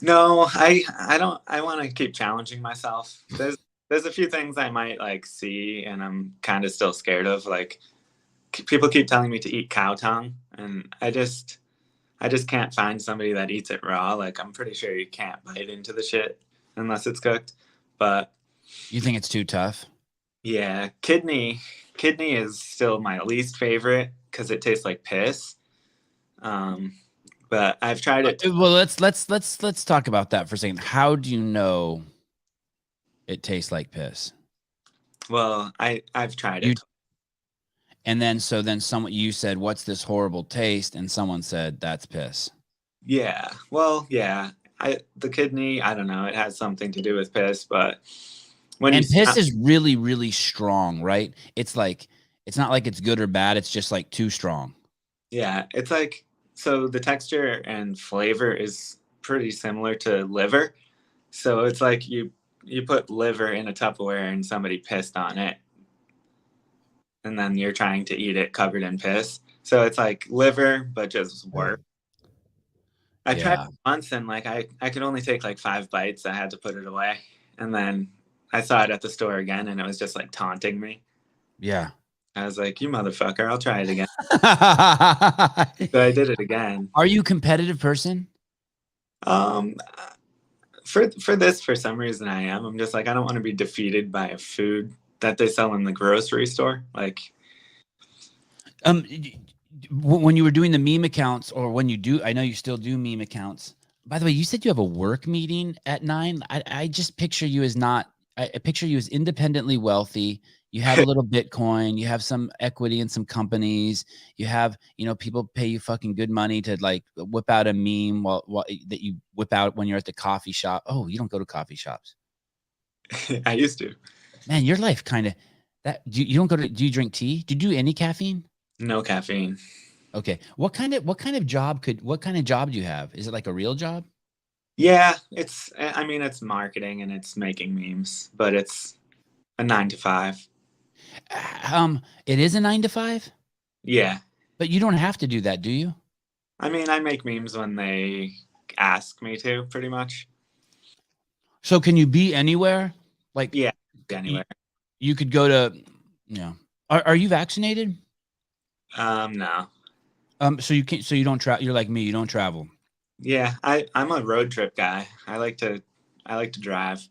No, I don't. I want to keep challenging myself. There's a few things I might like see and I'm kind of still scared of. Like, people keep telling me to eat cow tongue, and I just can't find somebody that eats it raw. Like, I'm pretty sure you can't bite into the shit unless it's cooked. But you think it's too tough? Yeah, kidney is still my least favorite because it tastes like piss. But I've tried it. Well, let's talk about that for a second. How do you know it tastes like piss? Well, I've tried it. And then you said, what's this horrible taste? And someone said, that's piss. Yeah. Well, yeah. The kidney, I don't know. It has something to do with piss, but piss is really, really strong, right? It's like, it's not like it's good or bad. It's just like too strong. Yeah. It's like, so the texture and flavor is pretty similar to liver. So it's like you put liver in a Tupperware and somebody pissed on it, and then you're trying to eat it covered in piss. So it's like liver, but just worse. I tried Yeah. once and like I could only take like 5 bites. I had to put it away. And then I saw it at the store again and it was just like taunting me. Yeah. I was like, you motherfucker, I'll try it again. So I did it again. Are you a competitive person? Um, for this, for some reason I am. I'm just like, I don't want to be defeated by a food that they sell in the grocery store. Like, When you were doing the meme accounts, or when you do, I know you still do meme accounts. By the way, you said you have a work meeting at 9. I just picture you as not. I picture you as independently wealthy. You have a little Bitcoin. You have some equity in some companies. You have, people pay you fucking good money to like whip out a meme while that you whip out when you're at the coffee shop. Oh, you don't go to coffee shops. I used to. Man, your life kind of that. You don't go to? Do you drink tea? Do you do any caffeine? No caffeine. Okay. What kind of job do you have? Is it like a real job? Yeah, I mean, it's marketing and it's making memes, but it's a 9 to 5. It is a 9 to 5, Yeah. but you don't have to do that, do you? I mean, I make memes when they ask me to, pretty much. So can you be anywhere? Like, Yeah, you, anywhere. you could go to, Are you vaccinated? No. So you can't. So you don't travel. You're like me. You don't travel. Yeah, I'm a road trip guy. I like to drive.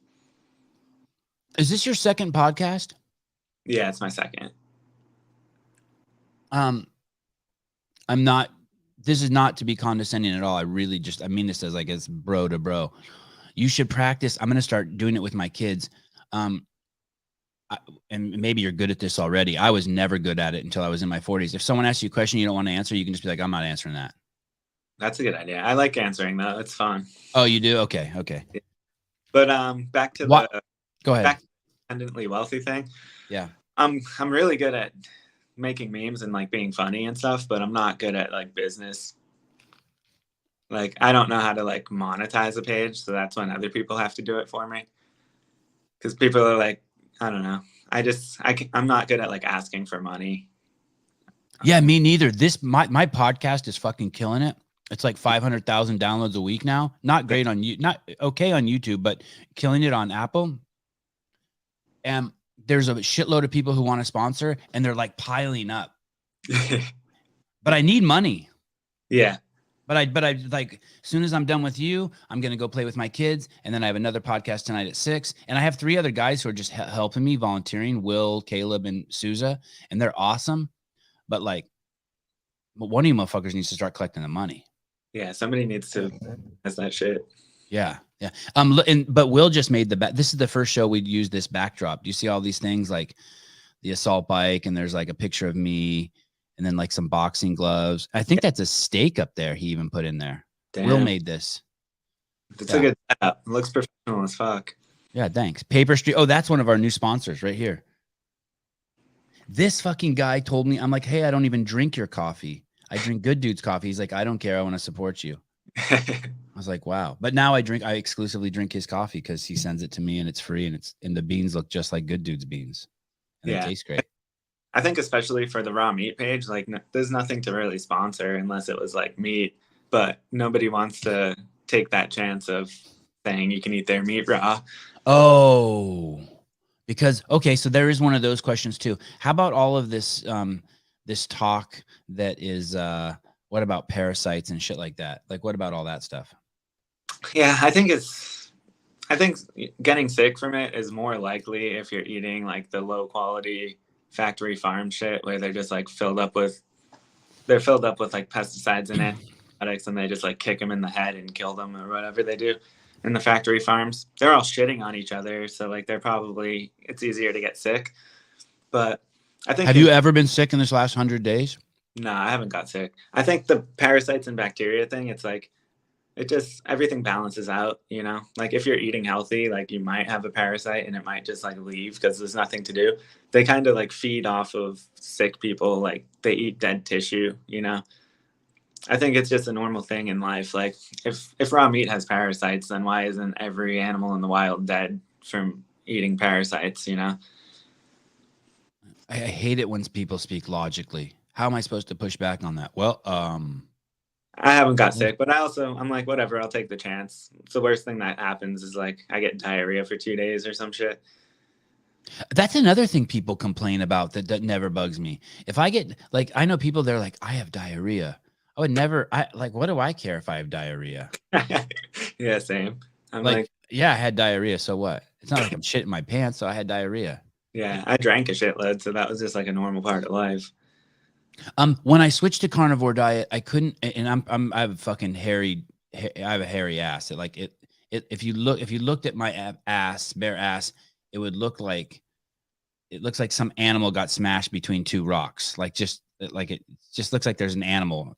Is this your second podcast? Yeah, it's my second. I'm not. This is not to be condescending at all. I really I mean this as like it's bro to bro. You should practice. I'm gonna start doing it with my kids. And maybe you're good at this already. I was never good at it until I was in my 40s. If someone asks you a question you don't want to answer, you can just be like, I'm not answering that. That's a good idea. I like answering though. It's fun. Oh, you do? Okay. But back to What? the Go ahead. back to the independently wealthy thing. Yeah. I'm really good at making memes and like being funny and stuff, but I'm not good at like business. Like I don't know how to like monetize a page, so that's when other people have to do it for me. Because people are like, I don't know. I'm not good at like asking for money. Yeah, me neither. My podcast is fucking killing it. It's like 500,000 downloads a week now. Not great on you, not okay on YouTube, but killing it on Apple. And there's a shitload of people who want to sponsor, and they're like piling up. But I need money. Yeah. But I like, as soon as I'm done with you, I'm going to go play with my kids. And then I have another podcast tonight at 6. And I have 3 other guys who are just helping me, volunteering, Will, Caleb, and Souza. And they're awesome. But one of you motherfuckers needs to start collecting the money. Yeah. Somebody needs to. That's that shit. Yeah. But Will just made this is the first show we'd use this backdrop. Do you see all these things like the assault bike, and there's like a picture of me, and then like some boxing gloves. I think that's a steak up there he even put in there. Damn. Will made this. It's a good setup. It looks professional as fuck. Yeah, thanks. Paper Street. Oh, that's one of our new sponsors right here. This fucking guy told me, I'm like, hey, I don't even drink your coffee. I drink Good Dude's coffee. He's like, I don't care. I want to support you. I was like, wow. But now I exclusively drink his coffee because he sends it to me and it's free, and the beans look just like Good Dude's beans. And they taste great. I think especially for the raw meat page, like there's nothing to really sponsor unless it was like meat, but nobody wants to take that chance of saying you can eat their meat raw. Oh, because, okay, so there is one of those questions too. How about all of this, this talk that is, what about parasites and shit like that? Like, what about all that stuff? Yeah, I think getting sick from it is more likely if you're eating like the low quality factory farm shit where they're just like filled up with like pesticides and antibiotics, and they just like kick them in the head and kill them or whatever they do in the factory farms. They're all shitting on each other, so like it's easier to get sick. But I think, have you ever been sick in this last 100 days? No, I haven't got sick. I think the parasites and bacteria thing, it's like everything balances out, you know? Like if you're eating healthy, like you might have a parasite and it might just like leave because there's nothing to do. They kind of like feed off of sick people, like they eat dead tissue, you know? I think it's just a normal thing in life. Like if raw meat has parasites, then why isn't every animal in the wild dead from eating parasites, you know? I hate it when people speak logically. How am I supposed to push back on that? Well, I haven't got sick, but I'm like, whatever, I'll take the chance. It's the worst thing that happens is like I get diarrhea for 2 days or some shit. That's another thing people complain about that never bugs me. If I get like, I know people, they're like, I have diarrhea. I would never, I like, what do I care if I have diarrhea? Yeah, same. I'm Like, like, yeah, I had diarrhea. So what? It's not like I'm shitting my pants. So I had diarrhea. yeah, I drank a shitload, so that was just like a normal part of life. When I switched to carnivore diet, I couldn't, and I have a fucking I have a hairy ass. If you looked at my ass, bare ass, it would look like, it looks like some animal got smashed between two rocks. Like it just looks like there's an animal,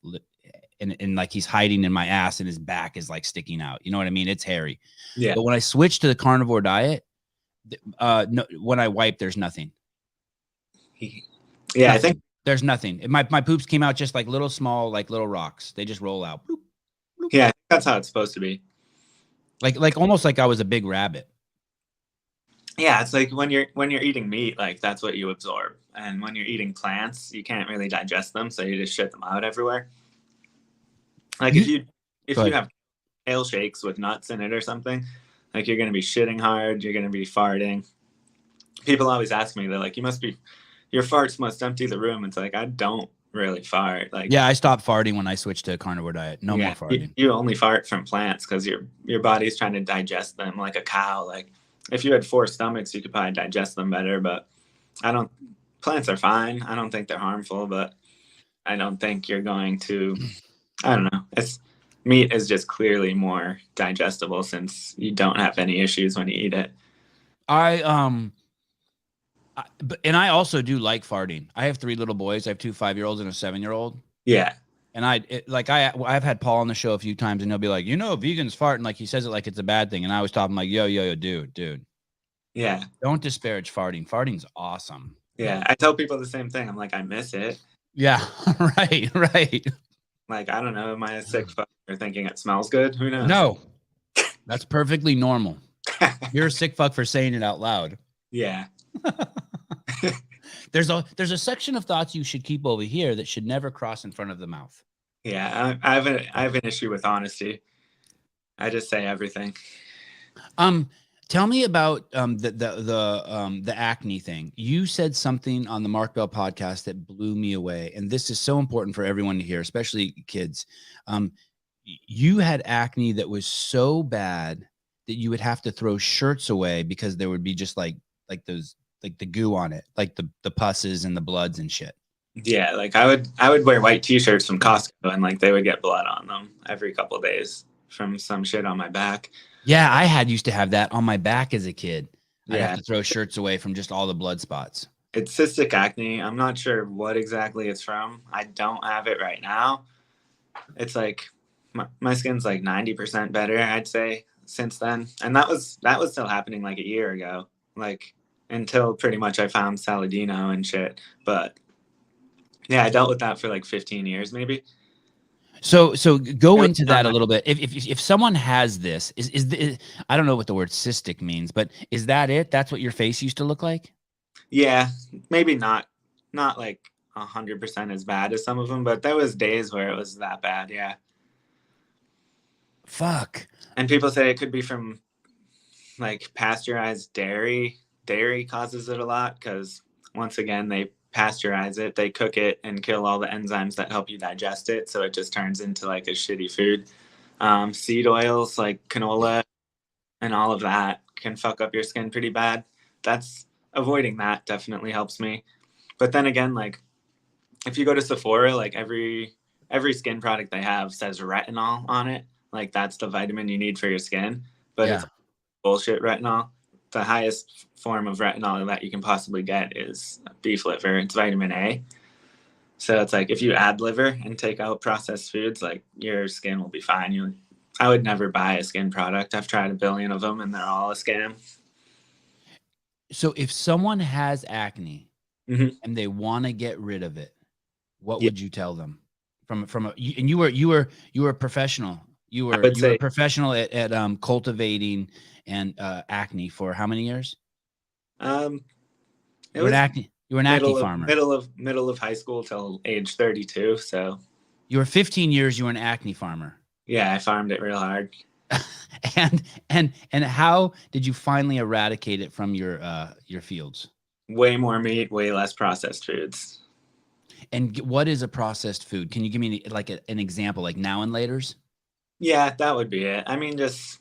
and like he's hiding in my ass, and his back is like sticking out. You know what I mean? It's hairy. Yeah. But when I switched to the carnivore diet, no, when I wipe, there's nothing. Yeah, nothing. I think There's nothing. My poops came out just like little small, like little rocks. They just roll out. Bloop, bloop. Yeah, that's how it's supposed to be. Like almost like I was a big rabbit. Yeah, it's like when you're eating meat, like that's what you absorb. And when you're eating plants, you can't really digest them, so you just shit them out everywhere. Like if you have kale shakes with nuts in it or something, like you're gonna be shitting hard, you're gonna be farting. People always ask me, they're like, your farts must empty the room. It's like I don't really fart. Like, yeah, I stopped farting when I switched to a carnivore diet. No more farting. You only fart from plants because your body's trying to digest them like a cow. Like if you had 4 stomachs, you could probably digest them better. But plants are fine. I don't think they're harmful, but I don't think you're going to. I don't know. Meat is just clearly more digestible since you don't have any issues when you eat it. And I also do like farting. I have 3 little boys. I have 2 5-year-olds and a 7-year-old. Yeah. And I've had Paul on the show a few times, and he'll be like, vegans fart, and like he says it like it's a bad thing. And I always tell him like, yo, dude. Yeah. Don't disparage farting. Farting's awesome. Yeah. I tell people the same thing. I'm like, I miss it. Yeah. Right. Like, I don't know. Am I a sick fuck for thinking it smells good? Who knows? No. That's perfectly normal. You're a sick fuck for saying it out loud. Yeah. There's a section of thoughts you should keep over here that should never cross in front of the mouth. Yeah, I have an issue with honesty. I just say everything. Tell me about the acne thing. You said something on the Mark Bell podcast that blew me away, and this is so important for everyone to hear, especially kids. You had acne that was so bad that you would have to throw shirts away because there would be just like those, like the goo on it, like the pusses and the bloods and shit. Yeah, like I would wear white t-shirts from Costco, and like they would get blood on them every couple of days from some shit on my back. Yeah, I used to have that on my back as a kid. I'd Yeah. have to throw shirts away from just all the blood spots. It's cystic acne. I'm not sure what exactly it's from. I don't have it right now. It's like my skin's like 90% better, I'd say, since then. And that was still happening like a year ago, like until pretty much I found Saladino and shit. But yeah, I dealt with that for like 15 years maybe. So go into that a little bit. If someone has this, is I don't know what the word cystic means, but is that it? That's what your face used to look like? Yeah, maybe not like 100% as bad as some of them, but there was days where it was that bad. Yeah. Fuck. And people say it could be from like pasteurized dairy. Dairy causes it a lot because once again, they pasteurize it, they cook it and kill all the enzymes that help you digest it. So it just turns into like a shitty food. Seed oils like canola and all of that can fuck up your skin pretty bad. Avoiding that definitely helps me. But then again, like if you go to Sephora, like every skin product they have says retinol on it. Like that's the vitamin you need for your skin. But It's bullshit retinol. The highest form of retinol that you can possibly get is beef liver. It's vitamin A. So it's like if you add liver and take out processed foods, like your skin will be fine. I would never buy a skin product. I've tried a billion of them and they're all a scam. So if someone has acne and they want to get rid of it, what would you tell them? You were a professional. You were a professional at cultivating and acne for how many years? You were an acne farmer. Middle of high school till age 32. So You were 15 years, you were an acne farmer. Yeah, I farmed it real hard. And how did you finally eradicate it from your fields? Way more meat, way less processed foods. And what is a processed food? Can you give me like an example, like now and laters? Yeah, that would be it. I mean, just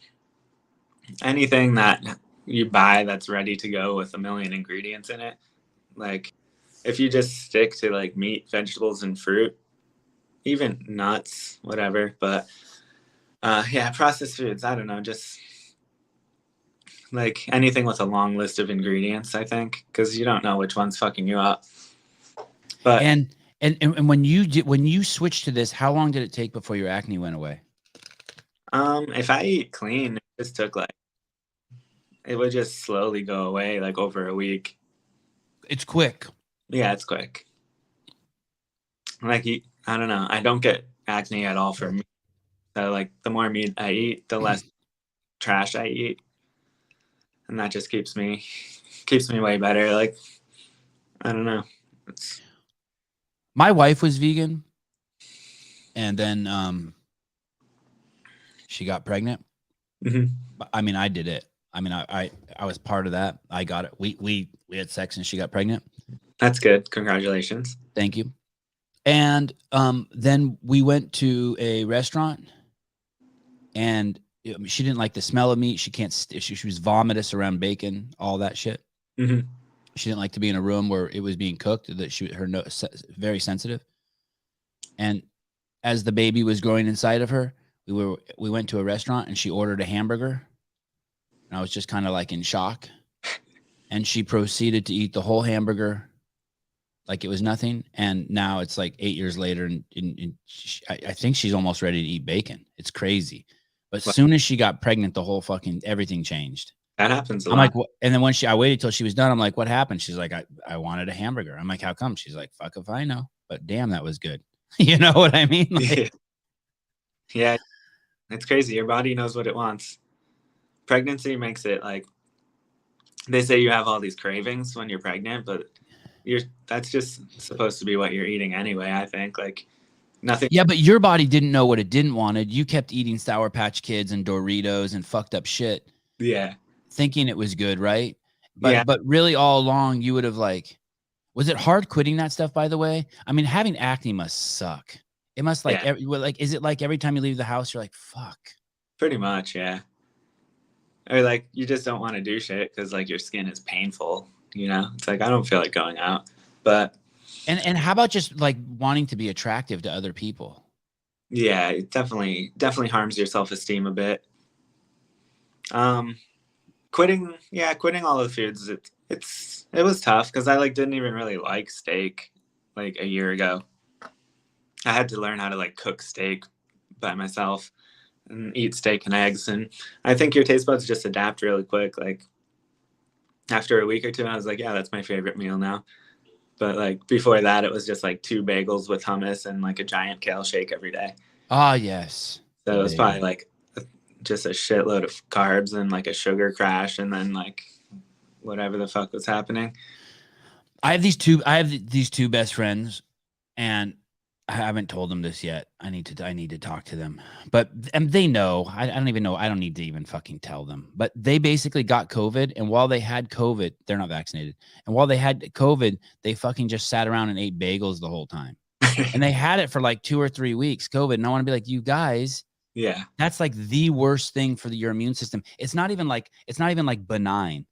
anything that you buy that's ready to go with a million ingredients in it. Like, if you just stick to like meat, vegetables, and fruit, even nuts, whatever. But yeah, processed foods, I don't know, just like anything with a long list of ingredients, I think, because you don't know which one's fucking you up. But And when you switched to this, how long did it take before your acne went away? if I eat clean, it just took like, it would just slowly go away like over a week. It's quick. Yeah, it's quick. Like, I don't know. I don't get acne at all from meat. So like the more meat I eat, the less trash I eat. And that just keeps me way better. Like, I don't know. My wife was vegan, and then she got pregnant. Mm-hmm. I mean, I did it. I mean, I was part of that. I got it. We had sex and she got pregnant. That's good. Congratulations. Thank you. And then we went to a restaurant, and she didn't like the smell of meat. She can't. She was vomitous around bacon, all that shit. Mm-hmm. She didn't like to be in a room where it was being cooked. That her nose very sensitive. And as the baby was growing inside of her, we went to a restaurant and she ordered a hamburger. And I was just kind of like in shock. And she proceeded to eat the whole hamburger like it was nothing. And now it's like 8 years later, and I think she's almost ready to eat bacon. It's crazy. But as soon as she got pregnant, the whole fucking everything changed. That happens a I'm lot. like, what? And then when I waited till she was done, I'm like, what happened? She's like, I wanted a hamburger. I'm like, how come? She's like, fuck if I know. But damn, that was good. You know what I mean? Like, yeah, it's crazy. Your body knows what it wants. Pregnancy makes it like, they say you have all these cravings when you're pregnant, but that's just supposed to be what you're eating anyway, I think. Like, nothing. Yeah, but your body didn't know what it didn't wanted. You kept eating Sour Patch Kids and Doritos and fucked up shit. Yeah. Thinking it was good, right? Yeah. But really all along you would have like, was it hard quitting that stuff, by the way? I mean, having acne must suck. It must like, is it like every time you leave the house, you're like, fuck? Pretty much, yeah. Or like, you just don't want to do shit because like your skin is painful, you know? It's like, I don't feel like going out. But and how about just like wanting to be attractive to other people? Yeah, it definitely harms your self-esteem a bit. Quitting all of the foods, it was tough because I like didn't even really like steak like a year ago. I had to learn how to like cook steak by myself and eat steak and eggs, and I think your taste buds just adapt really quick. Like after a week or two, I was like, yeah, that's my favorite meal now. But like before that, it was just like 2 bagels with hummus and like a giant kale shake every day. Ah, yes. So it was probably like just a shitload of carbs and like a sugar crash, and then like whatever the fuck was happening. I have these two best friends, and I haven't told them this yet. I need to talk to them, and they know. I don't even know. I don't need to even fucking tell them. But they basically got COVID, and while they had COVID, they're not vaccinated. And while they had COVID, they fucking just sat around and ate bagels the whole time. And they had it for like 2 or 3 weeks, COVID. And I want to be like, you guys, yeah, that's like the worst thing for your immune system. It's not even like benign.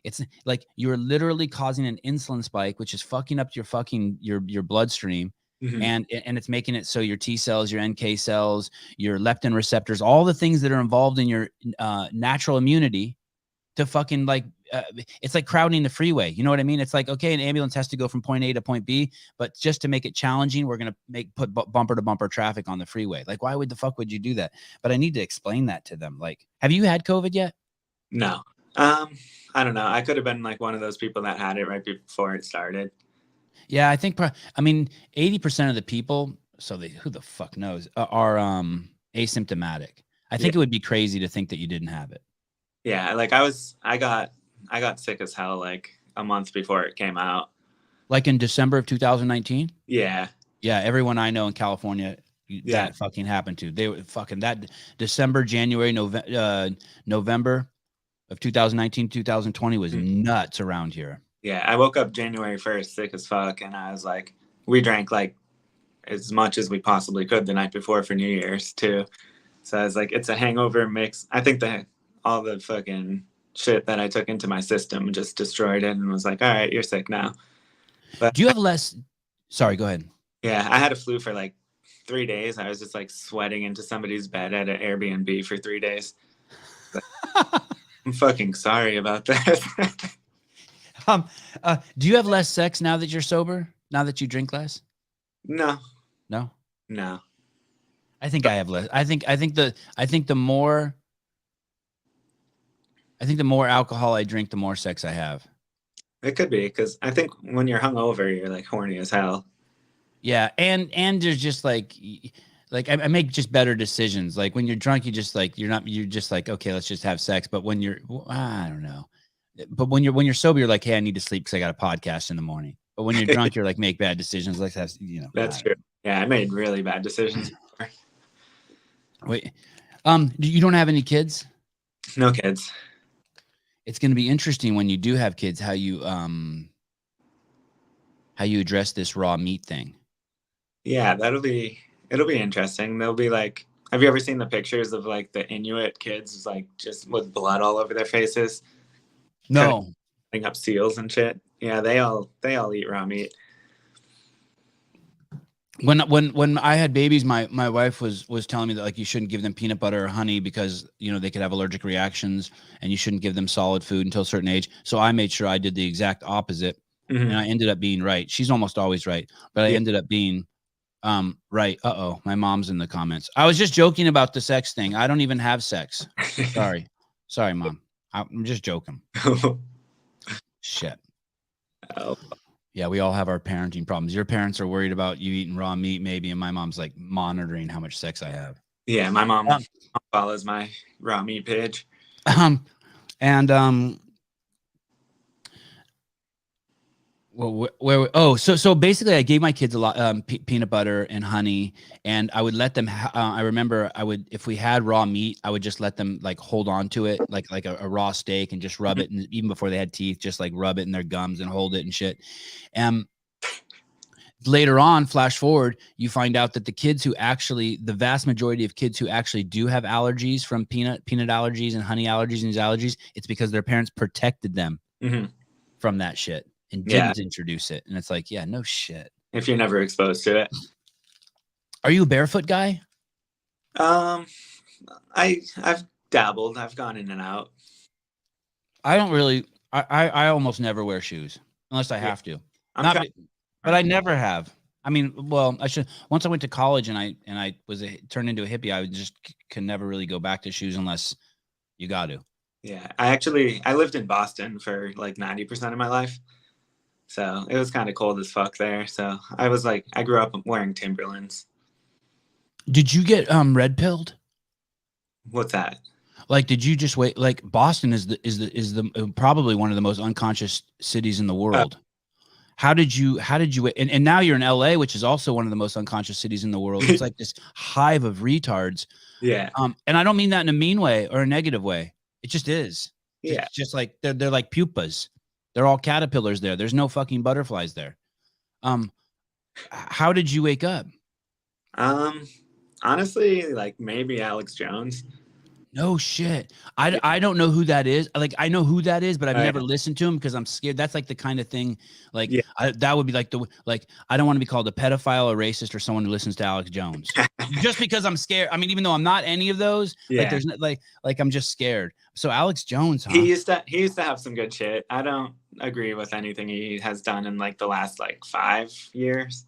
It's like you're literally causing an insulin spike, which is fucking up your bloodstream. Mm-hmm. And it's making it so your T cells, your NK cells, your leptin receptors, all the things that are involved in your natural immunity to fucking like, it's like crowding the freeway. You know what I mean? It's like, okay, an ambulance has to go from point A to point B, but just to make it challenging, we're going to put bumper to bumper traffic on the freeway. Like, why would you do that? But I need to explain that to them. Like, have you had COVID yet? No. I don't know. I could have been like one of those people that had it right before it started. Yeah, I think, 80% of the people, who the fuck knows, are asymptomatic. I think it would be crazy to think that you didn't have it. Yeah, like I got sick as hell like a month before it came out. Like in December of 2019? Yeah. Yeah, everyone I know in California Yeah. that fucking happened to. They were fucking that December, January, November of 2019, 2020 was Mm. nuts around here. Yeah. I woke up January 1st sick as fuck, and I was like, we drank like as much as we possibly could the night before for New Year's too. So I was like, it's a hangover mix. I think all the fucking shit that I took into my system just destroyed it, and was like, all right, you're sick now. But Do you have less? Sorry, go ahead. yeah, I had a flu for like 3 days. I was just like sweating into somebody's bed at an Airbnb for 3 days. But I'm fucking sorry about that. Um, do you have less sex now that you're sober? Now that you drink less? No, No, no. I think I have less. I think the more alcohol I drink, the more sex I have. It could be because I think when you're hungover, you're like horny as hell. Yeah, and there's just like I make just better decisions. Like when you're drunk, you're just like, okay, let's just have sex. But when I don't know. But when you're sober, you're like, hey, I need to sleep because I got a podcast in the morning. But when you're drunk, you're like, make bad decisions. Let's have, That's true. Yeah, I made really bad decisions. Wait, you don't have any kids? No kids. It's going to be interesting when you do have kids, how you address this raw meat thing. Yeah, it'll be interesting. They'll be like, have you ever seen the pictures of like the Inuit kids like just with blood all over their faces? No. Cutting up seals and shit. Yeah, they all eat raw meat. When I had babies, my wife was telling me that like you shouldn't give them peanut butter or honey because they could have allergic reactions, and you shouldn't give them solid food until a certain age. So I made sure I did the exact opposite, and I ended up being right. She's almost always right, but I ended up being right. My mom's in the comments. I was just joking about the sex thing. I don't even have sex. Sorry, mom. I'm just joking. Shit. Oh. Yeah, we all have our parenting problems. Your parents are worried about you eating raw meat, maybe, and my mom's like monitoring how much sex I have. Yeah, my mom follows my raw meat page. So basically, I gave my kids a lot peanut butter and honey, and I would let them. I remember if we had raw meat, I would just let them like hold on to it like a raw steak and just rub it, and even before they had teeth, just like rub it in their gums and hold it and shit. Later on, flash forward, you find out that the vast majority of kids who actually do have allergies from peanut allergies and honey allergies and these allergies, it's because their parents protected them from that shit and didn't introduce it. And it's like, yeah, no shit. If you're never exposed to it. Are you a barefoot guy? I've dabbled. I've gone in and out. I don't really. I almost never wear shoes unless I have to. But I never have. I mean, well, I should. Once I went to college and I was turned into a hippie, I just can never really go back to shoes unless you got to. Yeah, I lived in Boston for like 90% of my life, so it was kind of cold as fuck there. So I grew up wearing Timberlands. Did you get red pilled? What's that? Like, did you just wait? Like, Boston is the probably one of the most unconscious cities in the world. How did you wait? And now you're in LA, which is also one of the most unconscious cities in the world. It's like this hive of retards. Yeah. And I don't mean that in a mean way or a negative way. It just is. Yeah. Just like they're like pupas. They're all caterpillars there. There's no fucking butterflies there. How did you wake up? Honestly, like maybe Alex Jones. No shit. I don't know who that is. Like, I know who that is, but I've never listened to him because I'm scared. That's like the kind of thing, like, that would be like I don't want to be called a pedophile, a racist, or someone who listens to Alex Jones. Just because I'm scared. I mean, even though I'm not any of those, like, there's like I'm just scared. So Alex Jones, huh? He used to have some good shit. I don't agree with anything he has done in like the last like 5 years,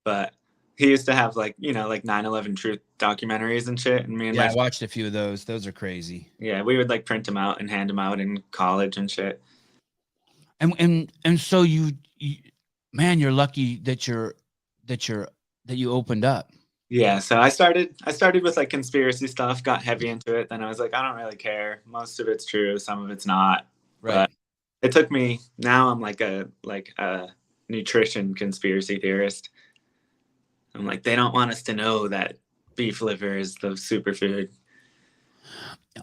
but he used to have like 9/11 truth documentaries and shit. And me and I watched a few of those. Those are crazy. Yeah, we would like print them out and hand them out in college and shit. And so you man, you're lucky that you opened up. Yeah, so I started with like conspiracy stuff, got heavy into it. Then I was like, I don't really care. Most of it's true, some of it's not. Right. But it took me. Now I'm like a nutrition conspiracy theorist. I'm like, they don't want us to know that beef liver is the superfood.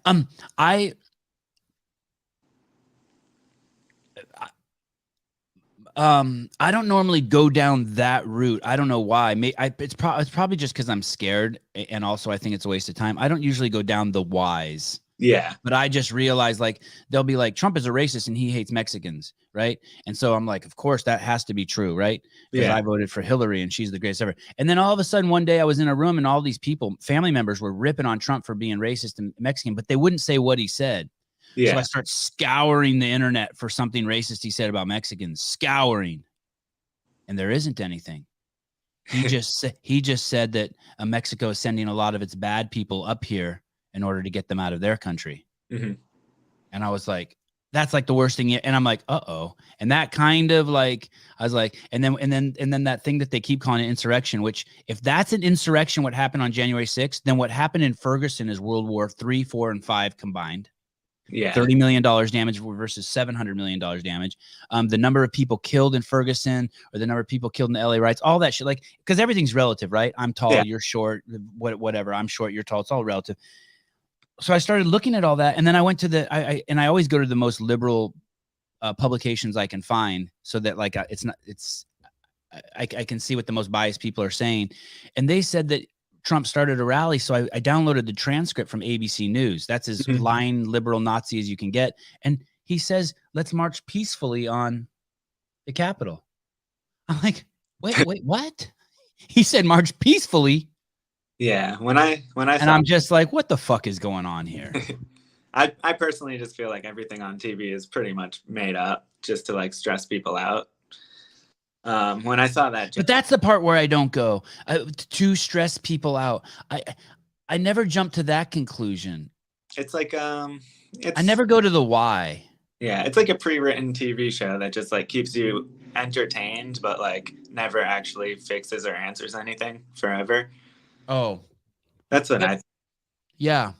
I don't normally go down that route. I don't know why. It's probably just because I'm scared, and also I think it's a waste of time. I don't usually go down the whys. Yeah. But I just realized, like, they'll be like, Trump is a racist and he hates Mexicans, right? And so I'm like, of course that has to be true, right? Because Yeah. I voted for Hillary and she's the greatest ever. And then all of a sudden one day I was in a room and all these people, family members, were ripping on Trump for being racist and Mexican, but they wouldn't say what he said. So I Yeah. start scouring the internet for something racist he said about Mexicans, scouring, and there isn't anything. He just said that Mexico is sending a lot of its bad people up here in order to get them out of their country. Mm-hmm. And I was like, that's like the worst thing. And I'm like, uh-oh. And that kind of like, I was like, and then that thing that they keep calling an insurrection, which if that's an insurrection, what happened on January 6th, then what happened in Ferguson is World War III, 4, and 5 combined. Yeah. $30 million damage versus $700 million damage. The number of people killed in Ferguson, or the number of people killed in the LA riots, all that shit. Like, because everything's relative, right? I'm tall, you're short, whatever. I'm short, you're tall. It's all relative. So I started looking at all that, and then I went to I always go to the most liberal publications I can find, so that like I can see what the most biased people are saying. And they said that Trump started a rally, so I downloaded the transcript from ABC News. That's as lying liberal Nazi as you can get. And he says, "Let's march peacefully on the Capitol." I'm like, wait, what? He said march peacefully. Yeah, when I and I'm just like, what the fuck is going on here? I personally just feel like everything on TV is pretty much made up just to like stress people out. When I saw that, but that's the part where I don't go to stress people out. I never jump to that conclusion. It's like I never go to the why. Yeah, it's like a pre-written TV show that just like keeps you entertained, but like never actually fixes or answers anything forever. Oh, that's what I think. Yeah.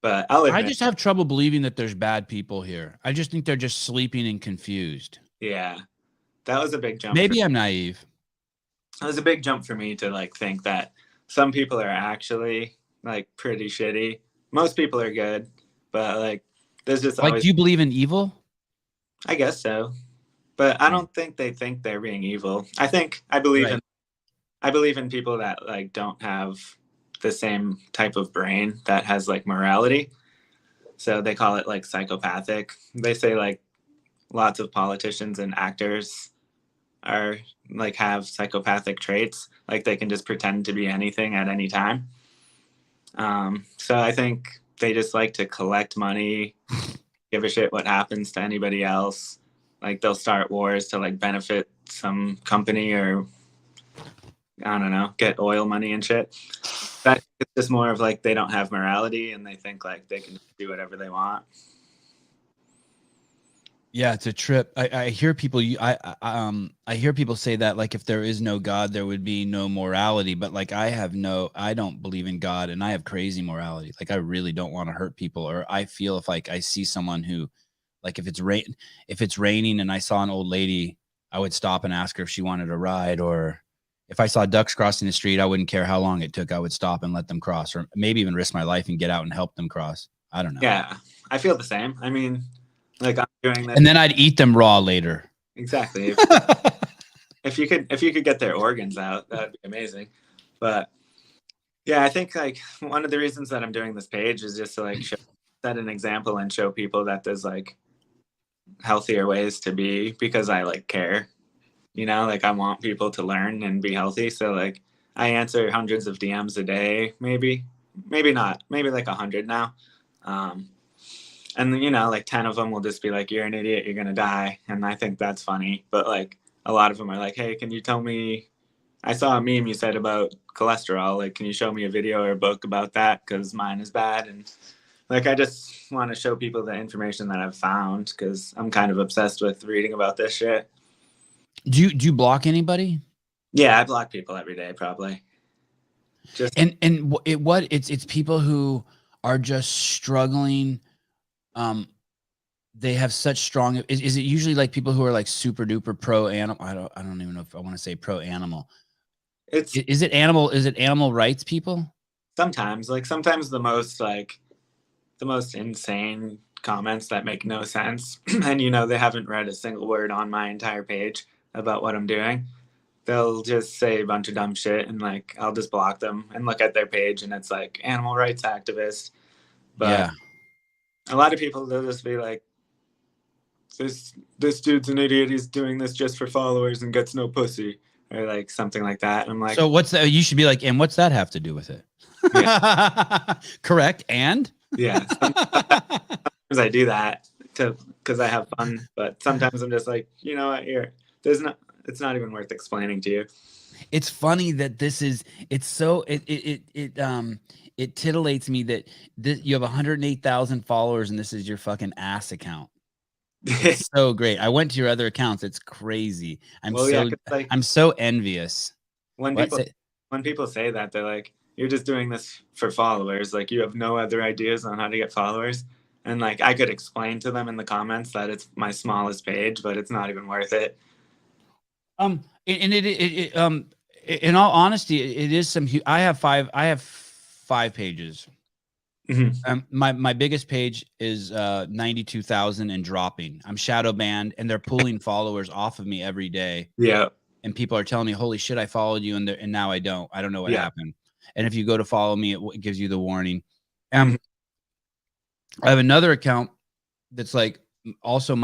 But I'll admit, I just have trouble believing that there's bad people here. I just think they're just sleeping and confused. Yeah. That was a big jump. Maybe I'm naive. It was a big jump for me to like think that some people are actually like pretty shitty. Most people are good, but like there's just like, do you believe in evil? I guess so. But I don't think they think they're being evil. I believe in people that like don't have the same type of brain that has like morality. So they call it like psychopathic. They say like lots of politicians and actors are like have psychopathic traits. Like they can just pretend to be anything at any time. So I think they just like to collect money, give a shit what happens to anybody else. Like they'll start wars to like benefit some company or I don't know, get oil money and shit. That it's just more of like they don't have morality and they think like they can do whatever they want. Yeah, it's a trip. I hear people I hear people say that like if there is no God, there would be no morality. But like I don't believe in God, and I have crazy morality. Like I really don't want to hurt people, or I feel if like I see someone who, like if it's raining and I saw an old lady, I would stop and ask her if she wanted a ride. Or if I saw ducks crossing the street, I wouldn't care how long it took. I would stop and let them cross, or maybe even risk my life and get out and help them cross. I don't know. Yeah, I feel the same. I mean, like I'm doing this, and then I'd eat them raw later. Exactly. If you could get their organs out, that'd be amazing. But yeah, I think like one of the reasons that I'm doing this page is just to like set an example and show people that there's like healthier ways to be, because I like care, like I want people to learn and be healthy. So like I answer hundreds of DMs a day, maybe not, maybe like 100 now. And like 10 of them will just be like, you're an idiot, you're going to die. And I think that's funny. But like a lot of them are like, hey, can you tell me, I saw a meme you said about cholesterol. Like, can you show me a video or a book about that? Because mine is bad. And like, I just want to show people the information that I've found, because I'm kind of obsessed with reading about this shit. Do you block anybody? Yeah, I block people every day, probably. It's people who are just struggling. They have such strong. Is it usually like people who are like super duper pro animal? I don't even know if I want to say pro animal. It's Is it animal rights people? sometimes like sometimes the most insane comments that make no sense, and they haven't read a single word on my entire page about what I'm doing. They'll just say a bunch of dumb shit, and like I'll just block them and look at their page, and it's like animal rights activist. But Yeah. a lot of people, they'll just be like, this dude's an idiot. He's doing this just for followers and gets no pussy, or like something like that. And I'm like, So what's that? You should be like, and what's that have to do with it? yeah, Correct. And yeah. Sometimes I do that because I have fun, but sometimes I'm just like, you know what, here, it's not even worth explaining to you. it's funny that it titillates me that you have 108,000 followers and this is your fucking ass account. It's so great. I went to your other accounts. It's crazy. Well, yeah, 'cause, like I'm so envious. when What? people when people say that, they're like, you're just doing this for followers. Like you have no other ideas on how to get followers. And like I could explain to them in the comments that it's my smallest page, but it's not even worth it. And in all honesty, it is some. I have five pages. My biggest page is 92,000 and dropping. I'm shadow banned, and they're pulling followers off of me every day. Yeah. And people are telling me, "Holy shit, I followed you, and now I don't. I don't know what Yeah. happened." And if you go to follow me, it gives you the warning. Mhm. I have another account that's like also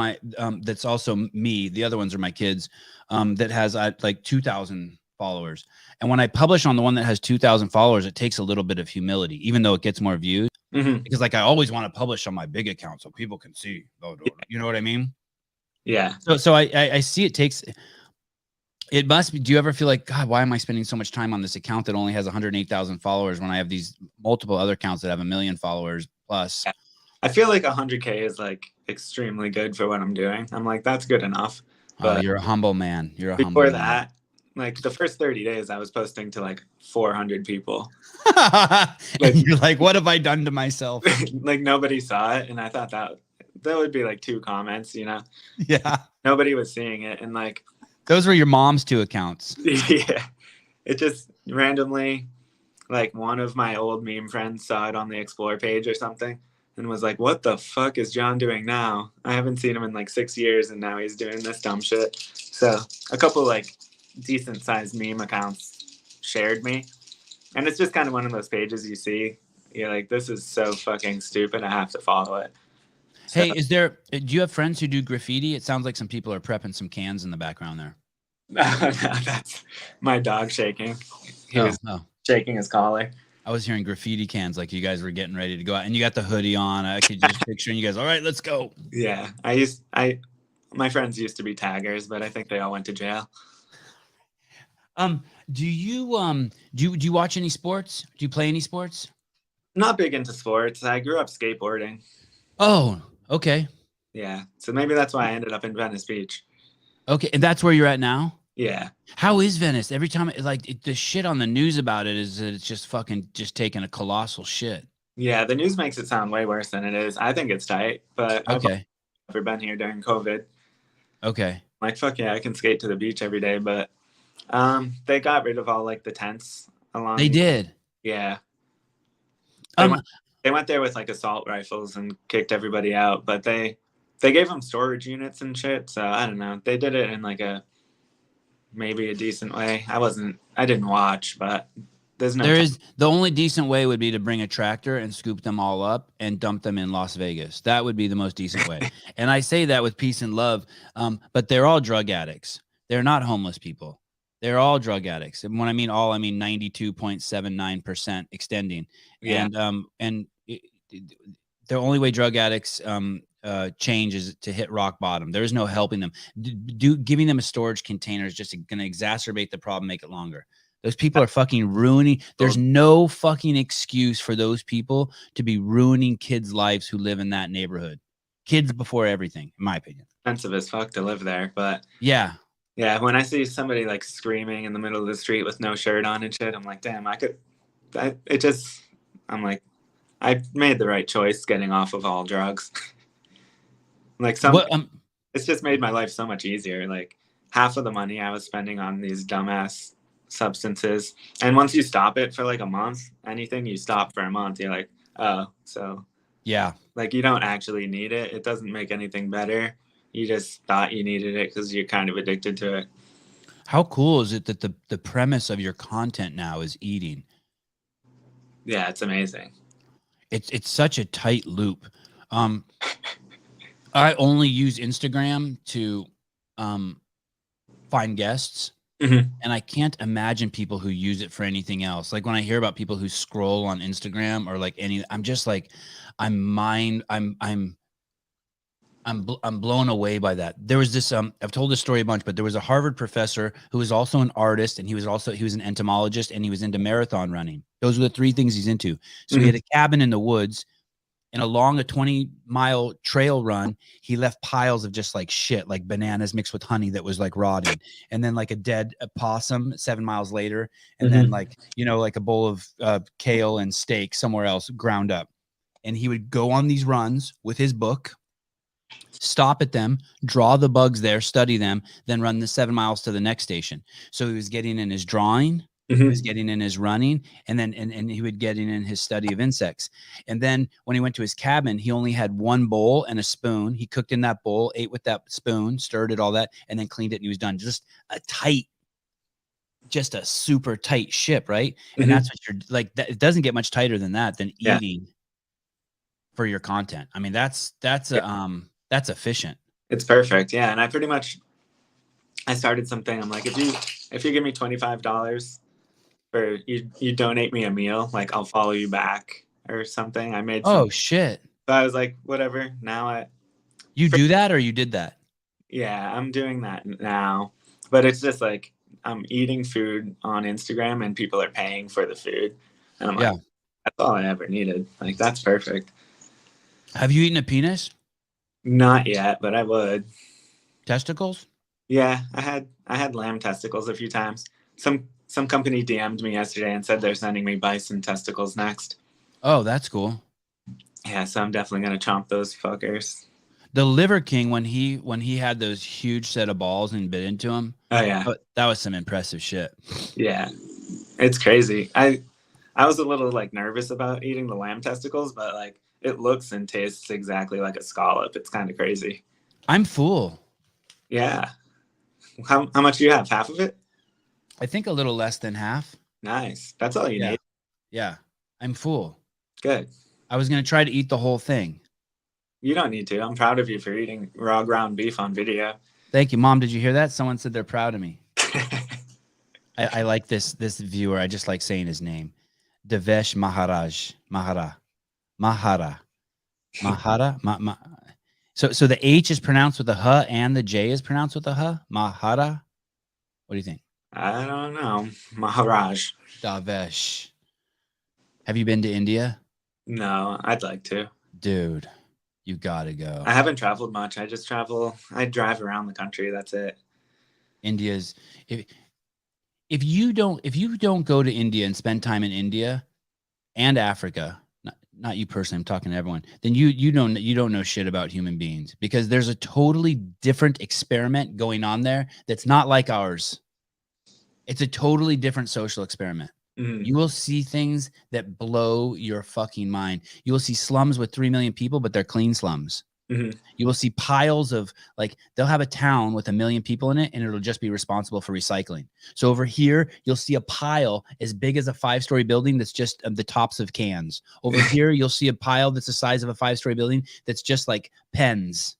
that's also me. The other ones are my kids. That has like 2,000 followers. And when I publish on the one that has 2,000 followers, it takes a little bit of humility, even though it gets more views. Because like I always want to publish on my big account so people can see. You know what I mean? Yeah. So I see it takes. It must be. Do you ever feel like, God, why am I spending so much time on this account that only has 108,000 followers when I have these multiple other accounts that have 1 million followers plus? Yeah. I feel like 100K is like extremely good for what I'm doing. I'm like, that's good enough. But You're a humble man. You're a before humble man. that, like the first 30 days, I was posting to like 400 people. And you're like, what have I done to myself? Like nobody saw it, and I thought that would be like 2 comments, Yeah. Nobody was seeing it, and like those were your mom's 2 accounts. Yeah, it just randomly, like one of my old meme friends saw it on the explore page or something and was like, what the fuck is John doing now? I haven't seen him in like 6 years, and now he's doing this dumb shit. So a couple like decent sized meme accounts shared me, and it's just kind of one of those pages you see, you're like, this is so fucking stupid, I have to follow it. So, hey, do you have friends who do graffiti? It sounds like some people are prepping some cans in the background there. no, that's my dog shaking. He was shaking his collar. I was hearing graffiti cans, like you guys were getting ready to go out, and you got the hoodie on. I could just picture you guys. All right, let's go. Yeah, my friends used to be taggers, but I think they all went to jail. Do you watch any sports? Do you play any sports? Not big into sports. I grew up skateboarding. Oh, okay. Yeah, so maybe that's why I ended up in Venice Beach. Okay, and that's where you're at now? Yeah. How is Venice? Every time, the shit on the news about it is that it's just fucking just taking a colossal shit. Yeah, the news makes it sound way worse than it is. I think it's tight, but okay. I've never been here during COVID. Okay. Like, fuck yeah, I can skate to the beach every day, but they got rid of all like the tents along. They did. Yeah. They went there with like assault rifles and kicked everybody out, but they gave them storage units and shit. So I don't know. They did it in like maybe a decent way. I didn't watch, but the only decent way would be to bring a tractor and scoop them all up and dump them in Las Vegas. That would be the most decent way. And I say that with peace and love. But they're all drug addicts. They're not homeless people. They're all drug addicts. And when I mean all, I mean 92.79% extending. Yeah. And the only way drug addicts change is to hit rock bottom. There is no helping them. Giving them a storage container is just going to exacerbate the problem, make it longer. Those people are fucking ruining. There's no fucking excuse for those people to be ruining kids' lives who live in that neighborhood. Kids before everything, in my opinion. Expensive as fuck to live there, but yeah. Yeah, when I see somebody like screaming in the middle of the street with no shirt on and shit, I'm like, damn, I'm like, I made the right choice getting off of all drugs. Like it's just made my life so much easier. Like half of the money I was spending on these dumbass substances. And once you stop it for like a month, anything you stop for a month, you're like, oh, so Yeah. like you don't actually need it. It doesn't make anything better. You just thought you needed it because you're kind of addicted to it. How cool is it that the premise of your content now is eating? Yeah, it's amazing. It's such a tight loop. I only use Instagram to find guests. Mm-hmm. And I can't imagine people who use it for anything else. Like when I hear about people who scroll on Instagram or like I'm just like, I'm blown away by that. There was this, I've told this story a bunch, but there was a Harvard professor who was also an artist, and he was an entomologist, and he was into marathon running. Those are the three things he's into. So he had a cabin in the woods, and along a 20-mile trail run, he left piles of just like shit, like bananas mixed with honey that was like rotting. And then like a dead possum 7 miles later. And then like, you know, like a bowl of kale and steak somewhere else ground up. And he would go on these runs with his book, stop at them, draw the bugs there, study them, then run the 7 miles to the next station. So he was getting in his drawing, he was getting in his running, and then and he would get in his study of insects. And then when he went to his cabin, he only had one bowl and a spoon. He cooked in that bowl, ate with that spoon, stirred it, all that, and then cleaned it, and he was done. Just a super tight ship, right? And that's what you're like. It doesn't get much tighter than that, than eating for your content. I mean, that's efficient. It's perfect. Yeah. And I started something. I'm like, if you give me $25 for you donate me a meal, like I'll follow you back or something. I made shit. So I was like, whatever. Now you do that, or you did that? Yeah, I'm doing that now. But it's just like I'm eating food on Instagram and people are paying for the food. And I'm like, that's all I ever needed. Like, that's perfect. Have you eaten a penis? Not yet, but I would. Testicles? Yeah, I had lamb testicles a few times. Some company DM'd me yesterday and said they're sending me bison testicles next. Oh, that's cool. Yeah, so I'm definitely gonna chomp those fuckers. The Liver King, when he had those huge set of balls and bit into him. Oh yeah, that was some impressive shit. Yeah, it's crazy. I was a little like nervous about eating the lamb testicles, but like it looks and tastes exactly like a scallop. It's kind of crazy. I'm full. Yeah. How much do you have? Half of it? I think a little less than half. Nice. That's all you need. Yeah. I'm full. Good. I was going to try to eat the whole thing. You don't need to. I'm proud of you for eating raw ground beef on video. Thank you, Mom. Did you hear that? Someone said they're proud of me. I like this viewer. I just like saying his name. Devesh Mahara. So the H is pronounced with a H and the J is pronounced with a H? Mahara? What do you think? I don't know. Maharaj. Davesh. Have you been to India? No, I'd like to. Dude, you gotta go. I haven't traveled much. I drive around the country. That's it. India's if you don't go to India and spend time in India and Africa, not you personally, I'm talking to everyone, then you don't know shit about human beings, because there's a totally different experiment going on there that's not like ours. It's a totally different social experiment. You will see things that blow your fucking mind. You will see slums with 3 million people, but they're clean slums. You will see piles of, like, they'll have a town with 1 million people in it, and it'll just be responsible for recycling. So over here, you'll see a pile as big as a 5-story building that's just the tops of cans. Over here, you'll see a pile that's the size of a 5-story building that's just like pens.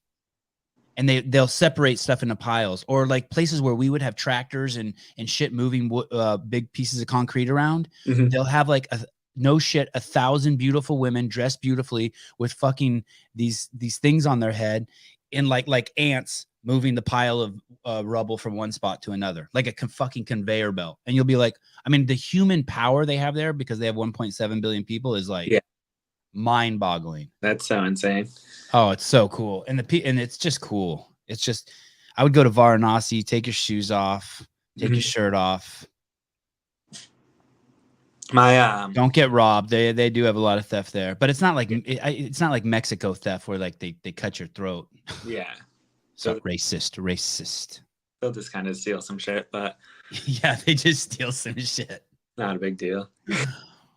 And they'll separate stuff into piles, or like places where we would have tractors and shit moving big pieces of concrete around. They'll have like 1,000 beautiful women dressed beautifully with fucking these things on their head, and like ants moving the pile of rubble from one spot to another, like a fucking conveyor belt. And you'll be like, I mean, the human power they have there, because they have 1.7 billion people, is like mind-boggling. That's so insane. Oh, it's so cool. And it's just cool. It's just, I would go to Varanasi, take your shoes off, take your shirt off. Don't get robbed. They do have a lot of theft there, but it's not like it's not like Mexico theft where like they cut your throat. Yeah. So racist. They'll just kind of steal some shit, but Yeah, they just steal some shit. Not a big deal.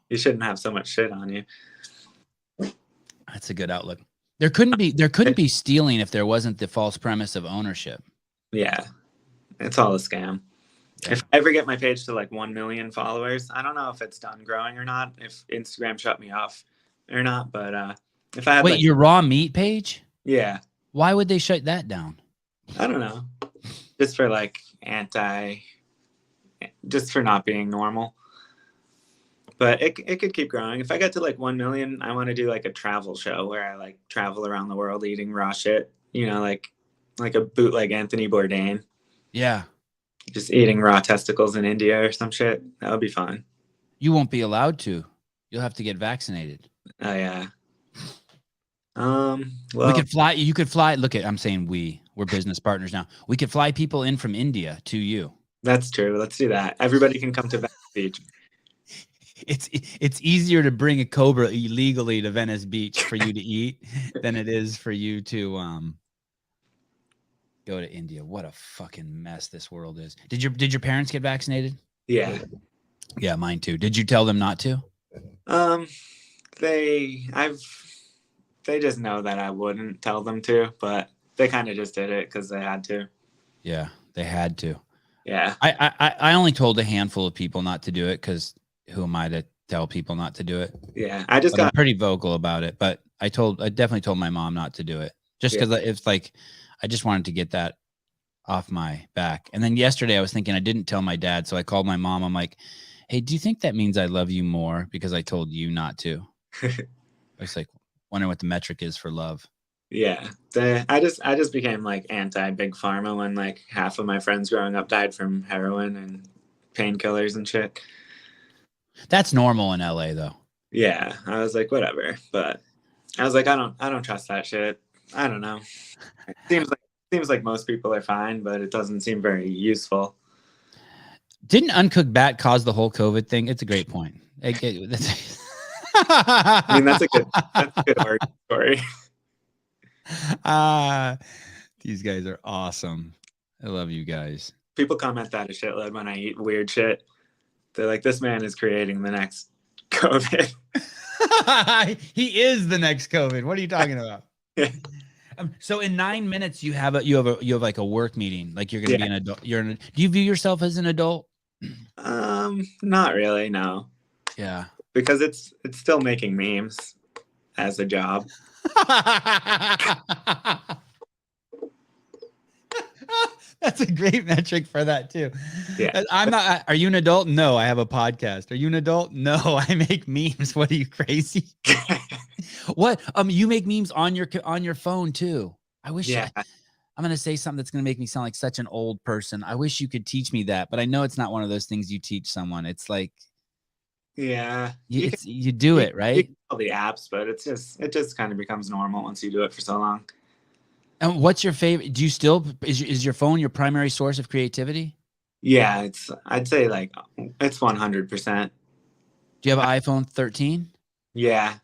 You shouldn't have so much shit on you. That's a good outlook. There couldn't be stealing if there wasn't the false premise of ownership. Yeah, it's all a scam. Yeah. If I ever get my page to like 1 million followers, I don't know if it's done growing or not, if Instagram shut me off or not, but if I had Wait, your raw meat page? Yeah. Why would they shut that down? I don't know. Just for like just for not being normal. But it could keep growing. If I get to like 1 million, I want to do like a travel show where I like travel around the world eating raw shit, like a bootleg Anthony Bourdain. Yeah. Just eating raw testicles in India or some shit. That would be fun. You won't be allowed to. You'll have to get vaccinated. Oh yeah. Well, we could fly. You could fly. Look, I'm saying we're business partners now. We could fly people in from India to you. That's true. Let's do that. Everybody can come to Venice Beach. It's easier to bring a cobra illegally to Venice Beach for you to eat than it is for you to go to India. What a fucking mess this world is. Did your parents get vaccinated? Yeah. Yeah, mine too. Did you tell them not to? They just know that I wouldn't tell them to, but they kind of just did it because they had to. Yeah, they had to. Yeah. I only told a handful of people not to do it because who am I to tell people not to do it? Yeah, I'm pretty vocal about it, but I definitely told my mom not to do it just because it's like I just wanted to get that off my back. And then yesterday I was thinking I didn't tell my dad, so I called my mom. I'm like, hey, do you think that means I love you more because I told you not to? I was like, wondering what the metric is for love. Yeah, I just became like anti big pharma when like half of my friends growing up died from heroin and painkillers and shit. That's normal in LA though. Yeah, I was like, whatever, but I was like, I don't trust that shit. I don't know. It seems like most people are fine, but it doesn't seem very useful. Didn't uncooked bat cause the whole COVID thing? It's a great point. I mean, that's a good origin story. These guys are awesome. I love you guys. People comment that a shitload when I eat weird shit. They're like, this man is creating the next COVID. He is the next COVID. What are you talking about? Yeah. So in 9 minutes, you have like a work meeting. Like you're gonna be an adult. Do you view yourself as an adult? Not really. No. Yeah. Because it's still making memes as a job. That's a great metric for that too. Yeah. I'm not. Are you an adult? No, I have a podcast. Are you an adult? No, I make memes. What are you, crazy? What? You make memes on your phone too. I wish. Yeah. I'm gonna say something that's gonna make me sound like such an old person. I wish you could teach me that, but I know it's not one of those things you teach someone. It's like, yeah, you do it right. You can all the apps, but it just kind of becomes normal once you do it for so long. And what's your favorite? Do you still is your phone your primary source of creativity? Yeah, I'd say like it's 100%. Do you have an iPhone 13? Yeah.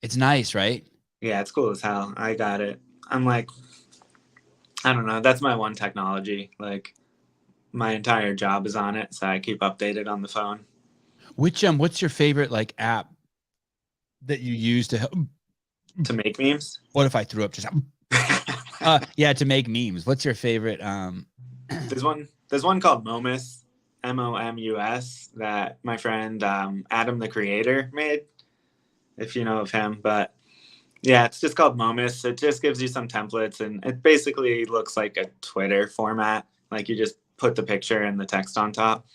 It's nice, right? Yeah, it's cool as hell. I got it. I'm like, I don't know. That's my one technology. Like, my entire job is on it, so I keep updated on the phone. What's your favorite like app that you use to help to make memes? What if I threw up just yeah, to make memes. What's your favorite? There's one called Momus, MOMUS, that my friend Adam the Creator made, if you know of him. But yeah, it's just called Momus. It just gives you some templates, and it basically looks like a Twitter format. Like you just put the picture and the text on top.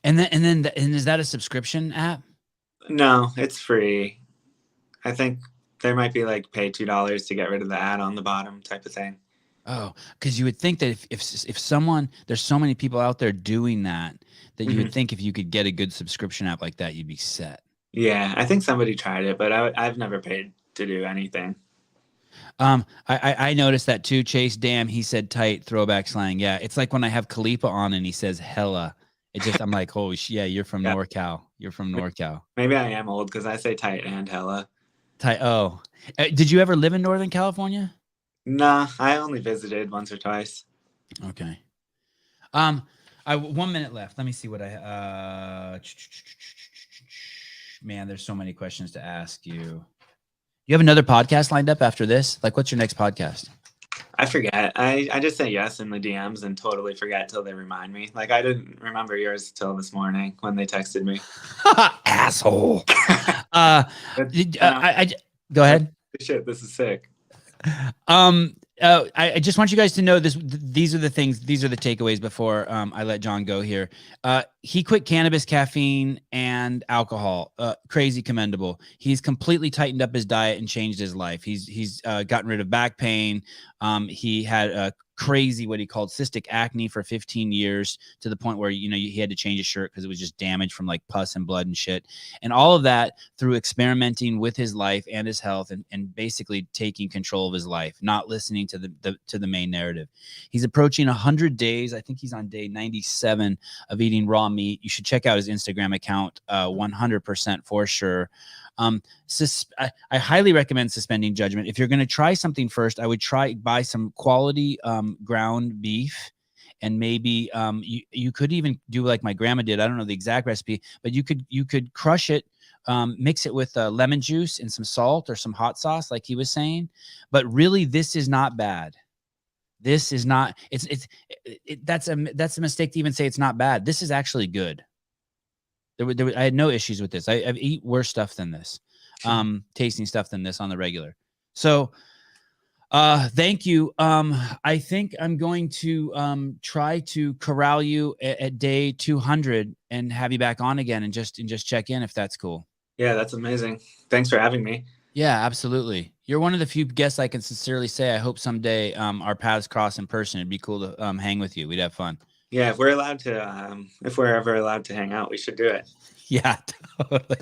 And is that a subscription app? No, it's free. I think there might be like pay $2 to get rid of the ad on the bottom type of thing. Oh, because you would think that if someone, there's so many people out there doing that you would think if you could get a good subscription app like that, you'd be set. Yeah, I think somebody tried it, but I've never paid to do anything. I noticed that too. Chase Dam, he said tight, throwback slang. Yeah, it's like when I have Khalifa on and he says hella. It just, I'm like, holy shit, yeah, you're from NorCal. You're from NorCal. Maybe I am old because I say tight and hella. Tight. Oh, did you ever live in Northern California? Nah, I only visited once or twice. Okay. I 1 minute left. Let me see what man, there's so many questions to ask you. You have another podcast lined up after this? Like, what's your next podcast? I forget. I just say yes in the DMs and totally forget till they remind me. Like, I didn't remember yours till this morning when they texted me. Asshole. Go ahead. Shit, this is sick. I just want you guys to know this. These are the things. These are the takeaways before I let John go here. He quit cannabis, caffeine, and alcohol. Crazy commendable. He's completely tightened up his diet and changed his life. He's gotten rid of back pain. He had a crazy, what he called cystic acne for 15 years, to the point where, he had to change his shirt because it was just damaged from like pus and blood and shit. And all of that through experimenting with his life and his health, and basically taking control of his life, not listening to the main narrative. He's approaching 100 days. I think he's on day 97 of eating raw meat. You should check out his Instagram account, 100% for sure. I highly recommend suspending judgment. If you're going to try something first, I would buy some quality ground beef, and maybe you could even do like my grandma did. I don't know the exact recipe, but you could crush it, mix it with lemon juice and some salt or some hot sauce, like he was saying. But really, this is not bad. This is not. That's a mistake to even say it's not bad. This is actually good. I had no issues with this. I've eaten worse stuff than this, tasting stuff than this on the regular. So, thank you. I think I'm going to try to corral you at day 200 and have you back on again and just check in if that's cool. Yeah, that's amazing. Thanks for having me. Yeah, absolutely. You're one of the few guests I can sincerely say I hope someday our paths cross in person. It'd be cool to hang with you. We'd have fun. Yeah, if we're ever allowed to hang out, we should do it. Yeah, totally.